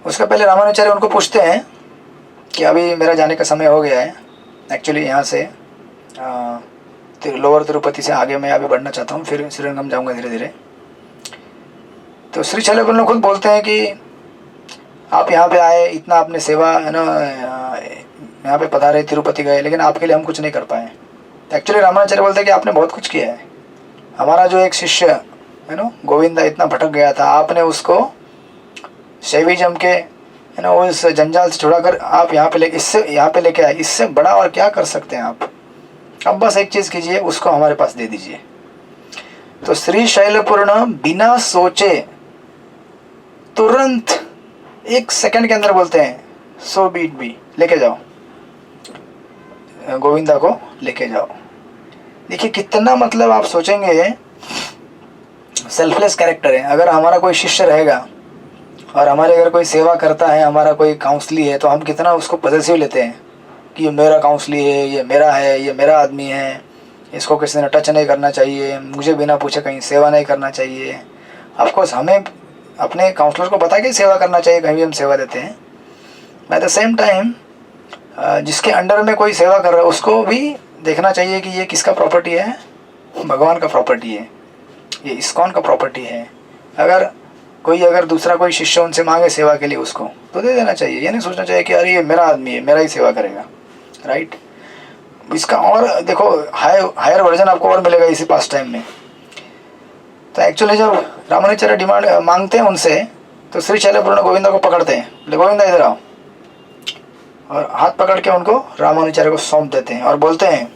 उसका पहले रामानुजाचार्य उनको पूछते हैं कि अभी मेरा जाने का समय हो गया है, एक्चुअली यहाँ से लोअर तिरुपति से आगे मैं अभी बढ़ना चाहता हूँ, फिर श्रीरंगम जाऊँगा धीरे धीरे। तो श्री शैलपूर्ण खुद बोलते हैं कि आप यहाँ पे आए, इतना आपने सेवा यहाँ पे पधारे, तिरुपति गए, लेकिन आपके लिए हम कुछ नहीं कर पाए। तो एक्चुअली रामानुजाचार्य बोलते हैं कि आपने बहुत कुछ किया है। हमारा जो एक शिष्य गोविंदा इतना भटक गया था, आपने उसको शैविज्म के उस जंजाल से छुड़ाकर आप यहाँ पे लेके आए। इससे बड़ा और क्या कर सकते हैं आप? अब बस एक चीज़ कीजिए, उसको हमारे पास दे दीजिए। तो श्री शैलपूर्ण बिना सोचे तुरंत 1 सेकंड के अंदर बोलते हैं, सो बीट बी, लेके जाओ, गोविंदा को लेके जाओ। देखिए कितना, मतलब आप सोचेंगे सेल्फलेस कैरेक्टर है। अगर हमारा कोई शिष्य रहेगा और हमारे अगर कोई सेवा करता है, हमारा कोई काउंसली है, तो हम कितना उसको पॉजिटिव लेते हैं कि ये मेरा काउंसली है, ये मेरा है, ये मेरा आदमी है, इसको किसी ने टच नहीं करना चाहिए, मुझे बिना पूछे कहीं सेवा नहीं करना चाहिए। ऑफकोर्स हमें अपने काउंसलर को पता है कि सेवा करना चाहिए, कहीं भी हम सेवा देते हैं। एट द सेम टाइम जिसके अंडर में कोई सेवा कर रहा है उसको भी देखना चाहिए कि ये किसका प्रॉपर्टी है, भगवान का प्रॉपर्टी है, ये इस्कॉन का प्रॉपर्टी है। अगर दूसरा कोई शिष्य उनसे मांगे सेवा के लिए, उसको तो दे देना चाहिए। ये नहीं सोचना चाहिए कि अरे ये मेरा आदमी है, मेरा ही सेवा करेगा, राइट। इसका और देखो हायर वर्जन आपको और मिलेगा इसी पास टाइम में। तो एक्चुअली जब रामानुजाचार्य डिमांड मांगते हैं उनसे, तो श्री शैलपूर्ण गोविंदा को पकड़ते हैं, बोले गोविंदा इधर आओ, और हाथ पकड़ के उनको रामानुजाचार्य को सौंप देते हैं और बोलते हैं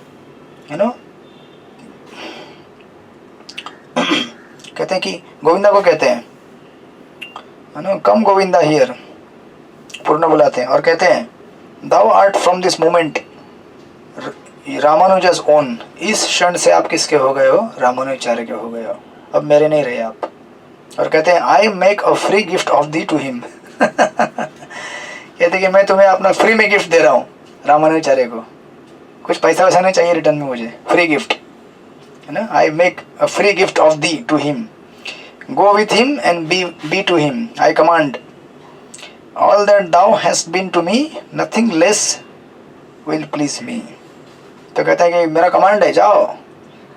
कहते हैं कि गोविंदा को कहते हैं कम गोविंदा हियर, पूर्ण बुलाते हैं और कहते हैं thou art from this moment Ramanuja's own. इस क्षण से आप किसके हो गए हो? रामानुजाचार्य के हो गए हो, अब मेरे नहीं रहे आप। और कहते हैं I make a free gift of thee to him. कहते कि मैं तुम्हें अपना फ्री में गिफ्ट दे रहा हूँ रामानुजाचार्य को, कुछ पैसा वैसा नहीं चाहिए रिटर्न में, मुझे फ्री गिफ्ट है ना। I make a free gift of thee to him, go with him and be to him, I command all that thou hast been to me, nothing less will please me. तो कहते हैं कि मेरा command है, जाओ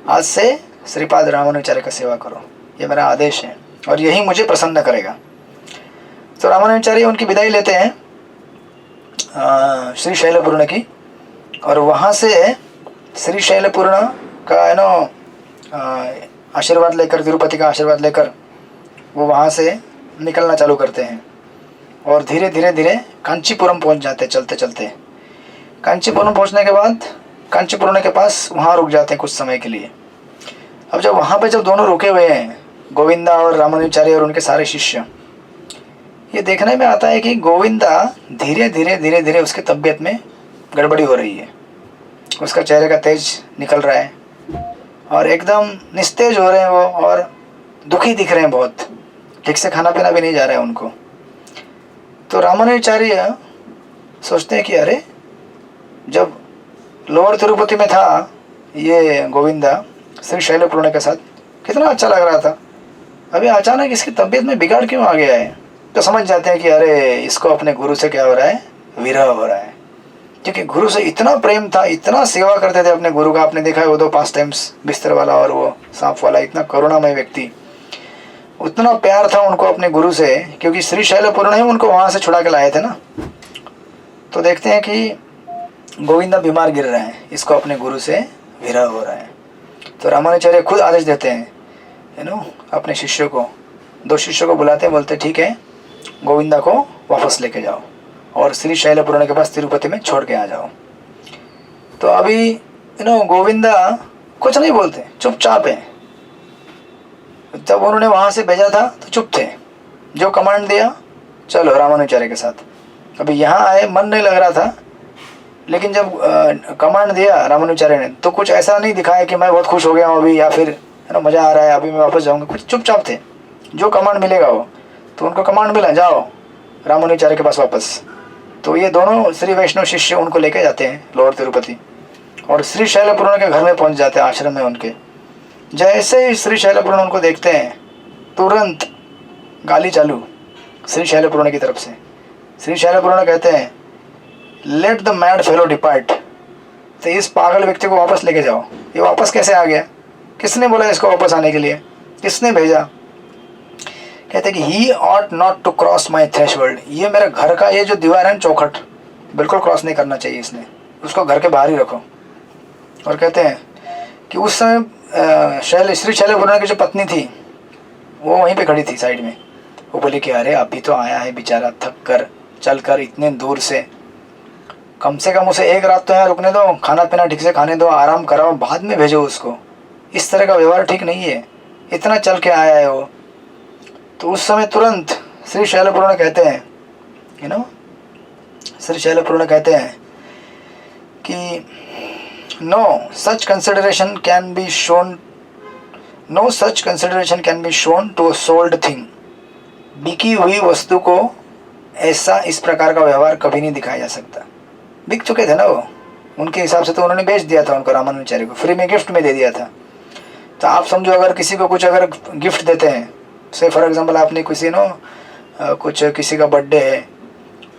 आज से श्रीपाद रामानुजाचार्य का सेवा करो, ये मेरा आदेश है और यही मुझे प्रसन्न करेगा। तो रामानुजाचार्य उनकी विदाई लेते हैं श्री शैलपूर्ण की, और वहाँ से श्री शैलपूर्ण का आशीर्वाद लेकर, तिरुपति का आशीर्वाद लेकर वो वहाँ से निकलना चालू करते हैं और धीरे धीरे धीरे कांचीपुरम पहुँच जाते चलते चलते। कांचीपुरम पहुँचने के बाद कांचीपुरम के पास वहाँ रुक जाते हैं कुछ समय के लिए। अब जब वहाँ पे जब दोनों रुके हुए हैं, गोविंदा और रामानुजाचार्य और उनके सारे शिष्य, ये देखने में आता है कि गोविंदा धीरे धीरे धीरे धीरे उसकी तबीयत में गड़बड़ी हो रही है, उसका चेहरे का तेज निकल रहा है और एकदम निस्तेज हो रहे हैं वो, और दुखी दिख रहे हैं बहुत, ठीक से खाना पीना भी नहीं जा रहा है उनको। तो रामानुजाचार्य सोचते हैं कि अरे जब लोअर तिरुपति में था ये गोविंदा श्री शैलपूर्ण के साथ कितना अच्छा लग रहा था, अभी अचानक इसकी तबीयत में बिगाड़ क्यों आ गया है? तो समझ जाते हैं कि अरे इसको अपने गुरु से क्या हो रहा है, विरह हो रहा है। क्योंकि गुरु से इतना प्रेम था, इतना सेवा करते थे अपने गुरु का। आपने देखा है वो 2 पास टाइम्स बिस्तर वाला और वो सांप वाला, इतना करुणामय व्यक्ति, उतना प्यार था उनको अपने गुरु से, क्योंकि श्री शैलपुर ही उनको वहाँ से छुड़ा के लाए थे ना। तो देखते हैं कि गोविंदा बीमार गिर रहे हैं, इसको अपने गुरु से विरह हो रहा है। तो रामानुचार्य खुद आदेश देते हैं अपने शिष्यों को, 2 शिष्यों को बुलाते हैं, बोलते ठीक है गोविंदा को वापस लेके जाओ और श्री शैलपुराण के पास तिरुपति में छोड़ के आ जाओ। तो अभी गोविंदा कुछ नहीं बोलते, चुपचाप है। जब उन्होंने वहाँ से भेजा था तो चुप थे, जो कमांड दिया चलो रामानुचार्य के साथ। अभी यहाँ आए, मन नहीं लग रहा था, लेकिन जब कमांड दिया रामानुचार्य ने तो कुछ ऐसा नहीं दिखाया कि मैं बहुत खुश हो गया हूँ अभी, या फिर मज़ा आ रहा है अभी मैं वापस जाऊँगा। कुछ चुपचाप थे, जो कमांड मिलेगा वो। तो उनको कमांड मिला, जाओ रामानुचार्य के पास वापस। तो ये दोनों श्री वैष्णव शिष्य उनको लेके जाते हैं लोअर तिरुपति, और श्री शैलपुराण के घर में पहुंच जाते हैं, आश्रम में उनके। जैसे ही श्री शैलपुराण उनको देखते हैं, तुरंत गाली चालू श्री शैलपुराण की तरफ से। श्री शैलपुराण कहते हैं let the mad fellow depart, तो इस पागल व्यक्ति को वापस लेके जाओ। ये वापस कैसे आ गया? किसने बोला इसको वापस आने के लिए? किसने भेजा? कहते कि he ought not to cross my threshold, ये मेरे घर का ये जो दीवार है चौखट, बिल्कुल क्रॉस नहीं करना चाहिए इसने, उसको घर के बाहर ही रखो। और कहते हैं कि उस समय श्री शैलपुराण की जो पत्नी थी वो वहीं पे खड़ी थी साइड में। वो बोली कि अरे अभी तो आया है बेचारा, थक कर चल कर इतने दूर से, कम से कम उसे 1 रात तो यहाँ रुकने दो, खाना पीना ठीक से खाने दो, आराम कराओ, बाद में भेजो उसको। इस तरह का व्यवहार ठीक नहीं है, इतना चल के आया है वो। तो उस समय तुरंत श्री शैलपुराण कहते हैं श्री शैलपुराण कहते हैं कि no such consideration can be shown to a sold thing, बिकी हुई वस्तु को ऐसा इस प्रकार का व्यवहार कभी नहीं दिखाया जा सकता। बिक चुके थे ना वो, उनके हिसाब से तो उन्होंने बेच दिया था उनको, रामानुचार्य को फ्री में गिफ्ट में दे दिया था। तो आप समझो अगर किसी को कुछ अगर गिफ्ट देते हैं, से फॉर एग्जांपल आपने किसी कुछ किसी का बर्थडे है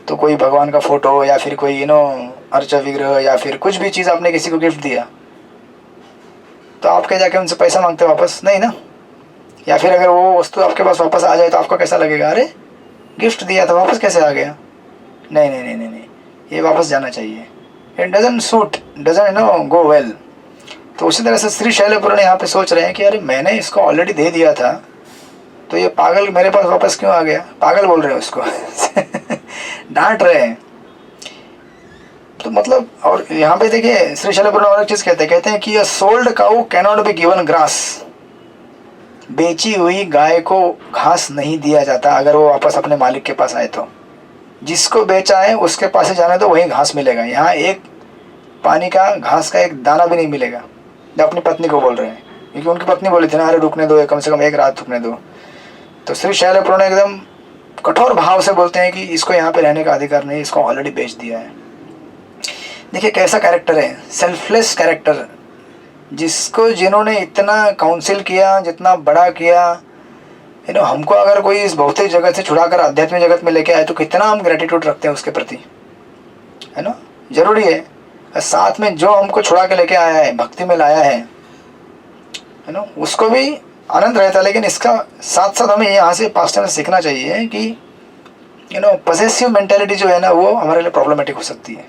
तो कोई भगवान का फोटो या फिर कोई अर्चा विग्रह या फिर कुछ भी चीज़ आपने किसी को गिफ्ट दिया, तो आप क्या जाके उनसे पैसा मांगते वापस? नहीं ना। या फिर अगर वो वस्तु आपके पास वापस आ जाए तो आपको कैसा लगेगा? अरे गिफ्ट दिया था वापस कैसे आ गया? नहीं नहीं नहीं नहीं नहीं, ये वापस जाना चाहिए। It doesn't suit, doesn't go well. तो उसी तरह से श्री शैलपुराण यहाँ पे सोच रहे हैं कि अरे मैंने इसको ऑलरेडी दे दिया था, तो ये पागल मेरे पास वापस क्यों आ गया? पागल बोल रहे हैं उसको डांट रहे हैं। तो मतलब, और यहाँ पे देखिए श्री शैलपुराण और एक चीज़ कहते हैं कि अ sold cow cannot be given grass, बेची हुई गाय को घास नहीं दिया जाता अगर वो वापस अपने मालिक के पास आए तो। जिसको बेचा है उसके पास ही जाने तो वहीं घास मिलेगा, यहाँ एक पानी का घास का एक दाना भी नहीं मिलेगा। जब अपनी पत्नी को बोल रहे हैं, क्योंकि उनकी पत्नी बोली थी ना अरे रुकने दो, कम से कम 1 रात रुकने दो। तो श्री शैलपुराण एकदम कठोर भाव से बोलते हैं कि इसको यहाँ पे रहने का अधिकार नहीं, इसको ऑलरेडी बेच दिया है। देखिए कैसा कैरेक्टर है, सेल्फलेस कैरेक्टर, जिन्होंने इतना काउंसिल किया, जितना बड़ा किया। हमको अगर कोई इस भौतिक जगत से छुड़ाकर आध्यात्मिक जगत में लेके आए तो कितना हम ग्रेटिट्यूड रखते हैं उसके प्रति, है ना। जरूरी है। साथ में जो हमको छुड़ा के लेके आया है, भक्ति में लाया है ना, उसको भी आनंद रहता है। लेकिन इसका साथ साथ हमें यहाँ से पास्ट में सीखना चाहिए कि पॉसेसिव मेंटालिटी जो है ना, वो हमारे लिए प्रॉब्लमेटिक हो सकती है।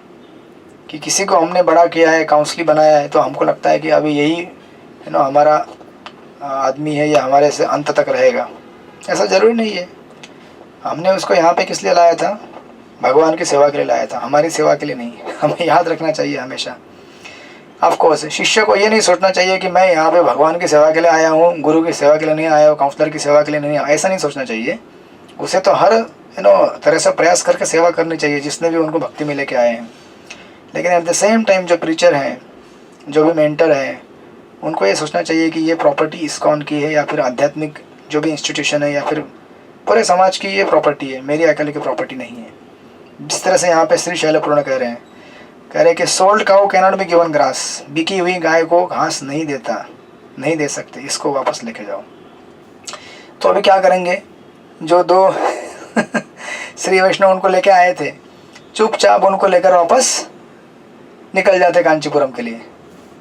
कि किसी को हमने बड़ा किया है, काउंसली बनाया है, तो हमको लगता है कि अभी यही हमारा आदमी है या हमारे से अंत तक रहेगा। ऐसा ज़रूरी नहीं है। हमने उसको यहाँ पे किस लिए लाया था? भगवान की सेवा के लिए लाया था, हमारी सेवा के लिए नहीं। हमें याद रखना चाहिए हमेशा। ऑफ कोर्स शिष्य को ये नहीं सोचना चाहिए कि मैं यहाँ पे भगवान की सेवा के लिए आया हूँ, गुरु की सेवा के लिए नहीं आया हूँ, काउंसलर की सेवा के लिए नहीं आया, ऐसा नहीं सोचना चाहिए। उसे तो हर तरह से प्रयास करके सेवा करनी चाहिए जिसने भी उनको भक्ति में लेके आए हैं। लेकिन एट द सेम टाइम जो प्रीचर हैं, जो भी मेंटर हैं, उनको ये सोचना चाहिए कि ये प्रॉपर्टी इस्कॉन की है या फिर आध्यात्मिक जो भी इंस्टीट्यूशन है या फिर पूरे समाज की ये प्रॉपर्टी है, मेरी अकेले की प्रॉपर्टी नहीं है। जिस तरह से यहाँ पे श्री शैलपुराण कह रहे हैं कि sold cow cannot be given grass, बिकी हुई गाय को घास नहीं दे सकते, इसको वापस लेके जाओ। तो अभी क्या करेंगे, जो दो श्री वैष्णव उनको लेके आए थे, चुपचाप उनको लेकर वापस निकल जाते कांचीपुरम के लिए।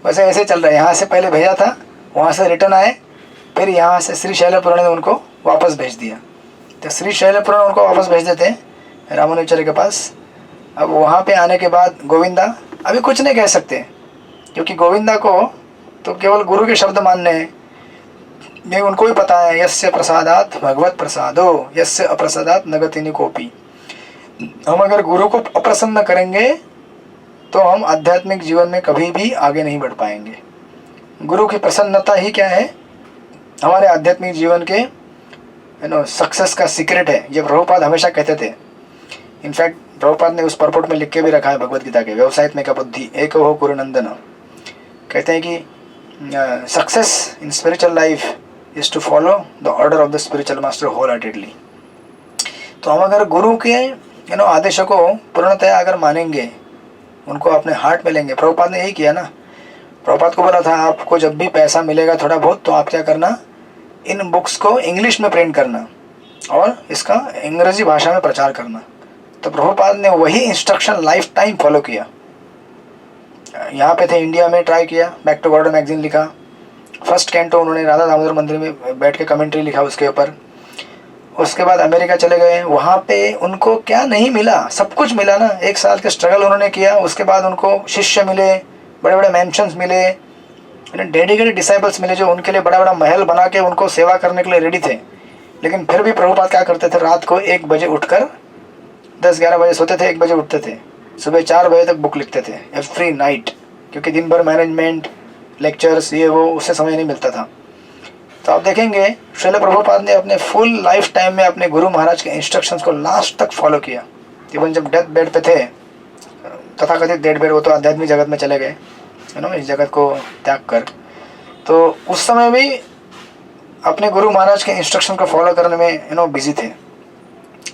बस ऐसे चल रहा है, यहाँ से पहले भेजा था, वहाँ से रिटर्न आए, फिर यहाँ से श्री शैलपुरा ने उनको वापस भेज दिया। तो श्री शैलपुरा उनको वापस भेज देते हैं रामानुजाचार्य के पास। अब वहाँ पे आने के बाद गोविंदा अभी कुछ नहीं कह सकते, क्योंकि गोविंदा को तो केवल गुरु के शब्द मानने हैं। नहीं, उनको भी पता है यस्य प्रसादात भगवत प्रसादो यस्य अप्रसादात न गति कोपी। हम अगर गुरु को अप्रसन्न करेंगे तो हम आध्यात्मिक जीवन में कभी भी आगे नहीं बढ़ पाएंगे। गुरु की प्रसन्नता ही क्या है, हमारे आध्यात्मिक जीवन के सक्सेस का सीक्रेट है। ये प्रभुपाद हमेशा कहते थे। इनफैक्ट प्रभुपाद ने उस परपोर्ट में लिख के भी रखा है भगवत गीता के, व्यवसायित में का बुद्धि एक हो कुरुनंदन। कहते हैं कि success in spiritual life is to follow the order of the spiritual master wholeheartedly. तो हम अगर गुरु के आदेशों को पूर्णतया अगर मानेंगे, उनको अपने हार्ट में लेंगे। प्रभुपाद ने यही किया ना। प्रभुपाद को बोला था आपको जब भी पैसा मिलेगा थोड़ा बहुत, तो आप क्या करना, इन बुक्स को इंग्लिश में प्रिंट करना और इसका अंग्रेजी भाषा में प्रचार करना। तो प्रभुपाद ने वही इंस्ट्रक्शन लाइफ टाइम फॉलो किया। यहाँ पे थे इंडिया में, ट्राई किया, बैक टू गॉड मैगजीन लिखा, फर्स्ट कैंटो उन्होंने राधा दामोदर मंदिर में बैठ के कमेंट्री लिखा उसके ऊपर। उसके बाद अमेरिका चले गए, वहाँ पे उनको क्या नहीं मिला, सब कुछ मिला ना। 1 साल के स्ट्रगल उन्होंने किया, उसके बाद उनको शिष्य मिले, बड़े बड़े मैंशंस मिले, डेडिकेटेड डिसाइपल्स मिले जो उनके लिए बड़ा बड़ा महल बना के उनको सेवा करने के लिए रेडी थे। लेकिन फिर भी प्रभुपाद क्या करते थे, रात को 1 बजे उठकर 10-11 बजे सोते थे, 1 बजे उठते थे, सुबह 4 बजे तक बुक लिखते थे एवरी नाइट, क्योंकि दिन भर मैनेजमेंट लेक्चर्स ये वो, उससे समय नहीं मिलता था। तो आप देखेंगे श्रील प्रभुपाद ने अपने फुल लाइफ टाइम में अपने गुरु महाराज के इंस्ट्रक्शंस को लास्ट तक फॉलो किया। इवन जब डेथ बेड पे थे, तथाकथित डेथ बेड, वो तो आध्यात्मिक जगत में चले गए इस जगत को त्याग कर, तो उस समय भी अपने गुरु महाराज के इंस्ट्रक्शन को फॉलो करने में बिजी थे।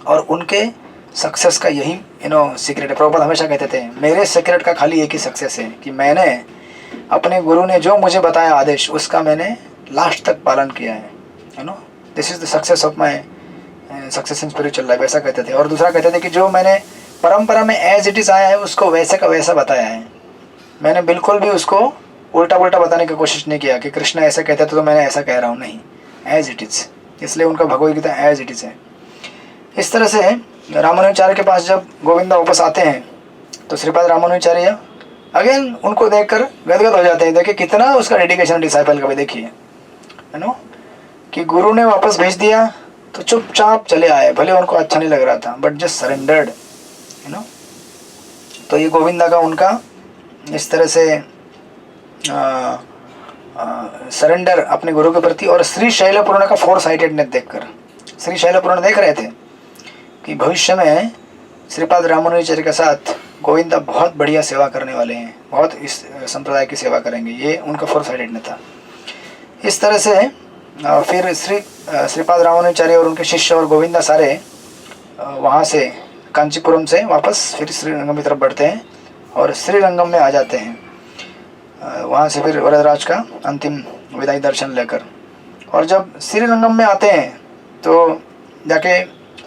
और उनके सक्सेस का यही सीक्रेट है। प्रभुपाद हमेशा कहते थे मेरे सीक्रेट का खाली एक ही सक्सेस है कि मैंने अपने गुरु ने जो मुझे बताया आदेश, उसका मैंने लास्ट तक पालन किया है। This is the success of my success in spiritual life, ऐसा कहते थे। और दूसरा कहते थे कि जो मैंने परंपरा में एज इट इज़ आया है उसको वैसे का वैसा बताया है। मैंने बिल्कुल भी उसको उल्टा पुल्टा बताने की कोशिश नहीं किया कि कृष्ण ऐसा कहते थे तो मैंने ऐसा कह रहा हूँ, नहीं, एज इट इज़। इसलिए उनका Bhagavad Gita as it is है। इस तरह से रामानुजाचार्य के पास जब गोविंदा वापस आते हैं तो श्रीपाद रामानुजाचार्य अगेन उनको देखकर गदगद हो जाते हैं। देखिए कितना उसका डेडिकेशन डिसाइपल का भी, देखिए कि गुरु ने वापस भेज दिया तो चुपचाप चले आए, भले उनको अच्छा नहीं लग रहा था, बट जस्ट सरेंडर्ड। तो ये गोविंदा का उनका इस तरह से सरेंडर अपने गुरु के प्रति। और श्री शैलपुराण का 4 साइटेडनेस देखकर, श्री शैलपुराण देख रहे थे कि भविष्य में श्रीपाद रामानुजाचार्य के साथ गोविंदा बहुत बढ़िया सेवा करने वाले हैं, बहुत इस संप्रदाय की सेवा करेंगे, ये उनका 4 साइटेडनेस था। इस तरह से फिर श्रीपाद रामानुजाचार्य और उनके शिष्य और गोविंदा सारे वहाँ से कांचीपुरम से वापस फिर श्रीरंगम की तरफ बढ़ते हैं और श्रीरंगम में आ जाते हैं। वहाँ से फिर वरदराज का अंतिम विदाई दर्शन लेकर। और जब श्रीरंगम में आते हैं तो जाके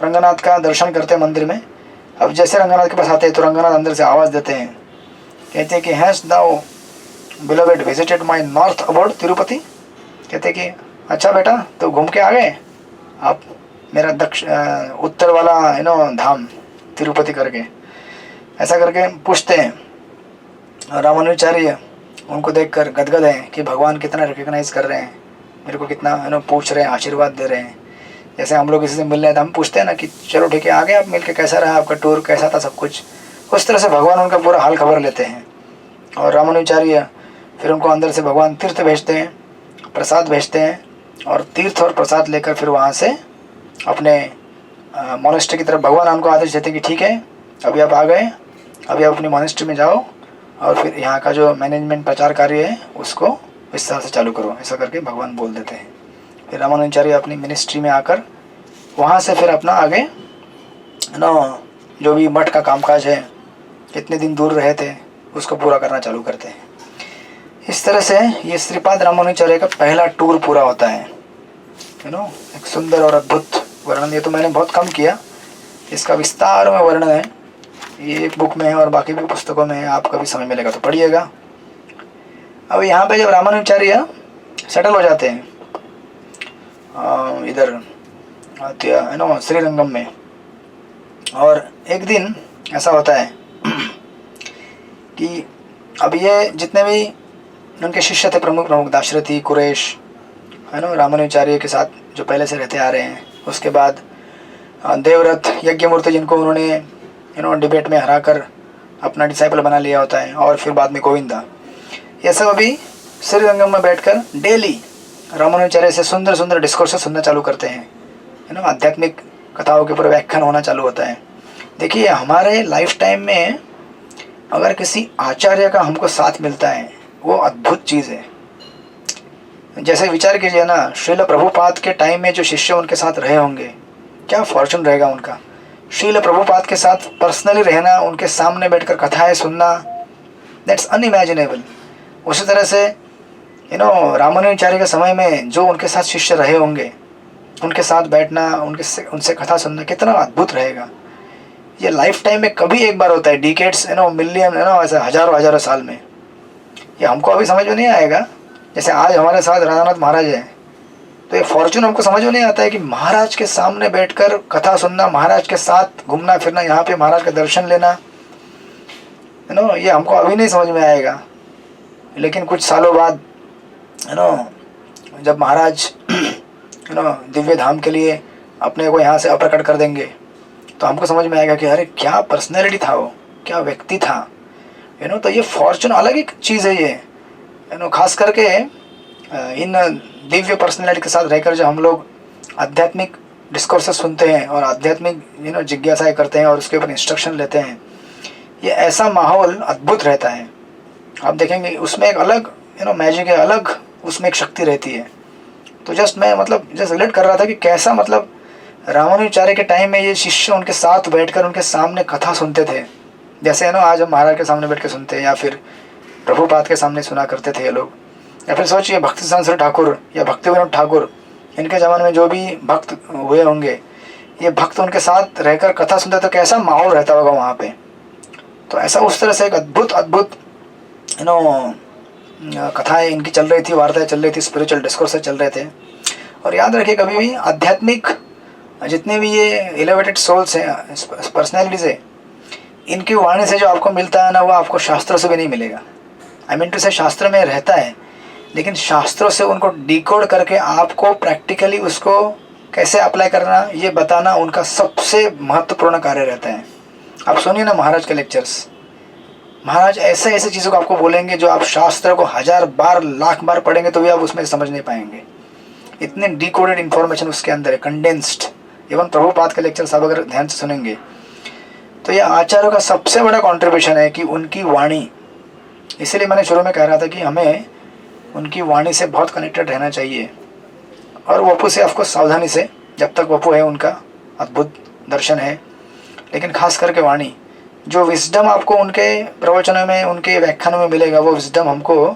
रंगनाथ का दर्शन करते हैं मंदिर में। अब जैसे रंगनाथ के पास आते हैं तो रंगनाथ अंदर से आवाज़ देते हैं, कहते हैं कि has thou beloved visited my north abode Tirupati. कहते हैं कि अच्छा बेटा तो घूम के आ गए आप मेरा उत्तर वाला धाम तिरुपति करके, ऐसा करके पूछते हैं। रामानुजाचार्य उनको देखकर गदगद हैं कि भगवान कितना रिकग्नाइज कर रहे हैं, मेरे को कितना पूछ रहे हैं, आशीर्वाद दे रहे हैं। जैसे हम लोग किसी से मिल रहे हैं तो हम पूछते हैं ना कि चलो ठीक है आ गए आप, मिल के कैसा रहा आपका टूर, कैसा था सब कुछ, उस तरह से भगवान उनका पूरा हाल खबर लेते हैं। और रामानुजाचार्य फिर उनको अंदर से भगवान तीर्थ भेजते हैं, प्रसाद भेजते हैं, और तीर्थ और प्रसाद लेकर फिर वहाँ से अपने मोनेस्ट्री की तरफ भगवान उनको आदेश देते हैं कि ठीक है अभी आप आ गए, अभी आप अपनी मोनेस्ट्री में जाओ और फिर यहाँ का जो मैनेजमेंट प्रचार कार्य है उसको विस्तार से चालू करो, ऐसा करके भगवान बोल देते हैं। फिर रामानुजाचार्य अपनी मिनिस्ट्री में आकर वहाँ से फिर अपना आगे जो भी मठ का कामकाज है, कितने दिन दूर रहे थे, उसको पूरा करना चालू करते हैं। इस तरह से ये श्रीपाद रामानुजाचार्य का पहला टूर पूरा होता है। एक सुंदर और अद्भुत वर्णन। ये तो मैंने बहुत कम किया, इसका विस्तार में वर्णन है, ये एक बुक में है और बाकी भी पुस्तकों में है, आप कभी समय मिलेगा तो पढ़िएगा। अब यहाँ पे जब रामानुजाचार्य सेटल हो जाते हैं इधर श्रीरंगम में, और एक दिन ऐसा होता है कि अब ये जितने भी उनके शिष्य थे, प्रमुख दाशरथी, कुरेश, रामानुजाचार्य के साथ जो पहले से रहते आ रहे हैं, उसके बाद देवव्रत, यज्ञमूर्ति जिनको उन्होंने डिबेट में हराकर अपना डिसाइपल बना लिया होता है, और फिर बाद में गोविंदा, ये सब अभी श्रीरंगम में बैठकर डेली रामानुजाचार्य से सुंदर सुंदर डिस्कोर्स सुनना चालू करते हैं, आध्यात्मिक कथाओं के ऊपर व्याख्यान होना चालू होता है। देखिए, हमारे लाइफ टाइम में अगर किसी आचार्य का हमको साथ मिलता है, वो अद्भुत चीज़ है। जैसे विचार कीजिए ना, श्रील प्रभुपाद के टाइम में जो शिष्य उनके साथ रहे होंगे, क्या फॉर्चून रहेगा उनका। श्रील प्रभुपाद के साथ पर्सनली रहना, उनके सामने बैठकर कथाएं सुनना, दैट्स अनइमेजिनेबल। उसी तरह से रामानुजाचार्य के समय में जो उनके साथ शिष्य रहे होंगे, उनके साथ बैठना, उनसे कथा सुनना कितना अद्भुत रहेगा। ये लाइफ टाइम में कभी एक बार होता है, डिकेड्स मिलियन ऐसे हजारों साल में। ये हमको अभी समझ में नहीं आएगा। जैसे आज हमारे साथ राधानाथ महाराज हैं, तो ये फॉर्चून हमको समझ में नहीं आता है कि महाराज के सामने बैठकर कथा सुनना, महाराज के साथ घूमना फिरना, यहाँ पे महाराज का दर्शन लेना, ये हमको अभी नहीं समझ में आएगा। लेकिन कुछ सालों बाद जब महाराज दिव्य धाम के लिए अपने को यहाँ से अप्रकट कर देंगे, तो हमको समझ में आएगा कि अरे क्या पर्सनैलिटी था वो, क्या व्यक्ति था। तो ये फॉर्चून अलग एक चीज़ है ये, खास करके इन दिव्य पर्सनैलिटी के साथ रहकर जो हम लोग आध्यात्मिक डिस्कोर्सेस सुनते हैं और आध्यात्मिक जिज्ञासाएं करते हैं और उसके ऊपर इंस्ट्रक्शन लेते हैं, ये ऐसा माहौल अद्भुत रहता है। आप देखेंगे उसमें एक अलग मैजिक है, अलग उसमें एक शक्ति रहती है। तो मैं जस्ट रिलेट कर रहा था कि कैसा रामानुजाचार्य के टाइम में ये शिष्य उनके साथ बैठकर उनके सामने कथा सुनते थे, जैसे आज हम महाराज के सामने बैठ के सुनते हैं, या फिर प्रभुपाद के सामने सुना करते थे ये लोग। या फिर सोचिए भक्ति सिद्धांत ठाकुर या भक्ति विनोद ठाकुर, इनके ज़माने में जो भी भक्त हुए होंगे, ये भक्त उनके साथ रहकर कथा सुनते तो कैसा माहौल रहता होगा वहाँ पे। तो ऐसा उस तरह से एक अद्भुत कथाएं इनकी चल रही थी, वार्ताएं चल रही थी, स्पिरिचुअल डिस्कोर्स चल रहे थे। और याद रखिए, कभी भी आध्यात्मिक जितने भी ये एलिवेटेड सोल्स हैं, पर्सनैलिटीज़ है, इनकी वाणी से जो आपको मिलता है ना, वो आपको शास्त्रों से भी नहीं मिलेगा। आई मीन टू से शास्त्र में रहता है, लेकिन शास्त्रों से उनको डिकोड करके आपको प्रैक्टिकली उसको कैसे अप्लाई करना, ये बताना उनका सबसे महत्वपूर्ण कार्य रहता है। आप सुनिए ना महाराज के लेक्चर्स, महाराज ऐसे चीज़ों को आपको बोलेंगे जो आप शास्त्र को 1000 बार लाख बार पढ़ेंगे तो भी आप उसमें समझ नहीं पाएंगे। इतने डिकोडेड इन्फॉर्मेशन उसके अंदर है, कंडेंस्ड। इवन प्रभुपाद के लेक्चर्स आप अगर ध्यान से सुनेंगे तो यह आचार्यों का सबसे बड़ा कंट्रीब्यूशन है कि उनकी वाणी। इसीलिए मैंने शुरू में कह रहा था कि हमें उनकी वाणी से बहुत कनेक्टेड रहना चाहिए, और वपू से आपको सावधानी से, जब तक वपू है उनका अद्भुत दर्शन है, लेकिन खास करके वाणी, जो विजडम आपको उनके प्रवचनों में, उनके व्याख्यानों में मिलेगा, वो विजडम हमको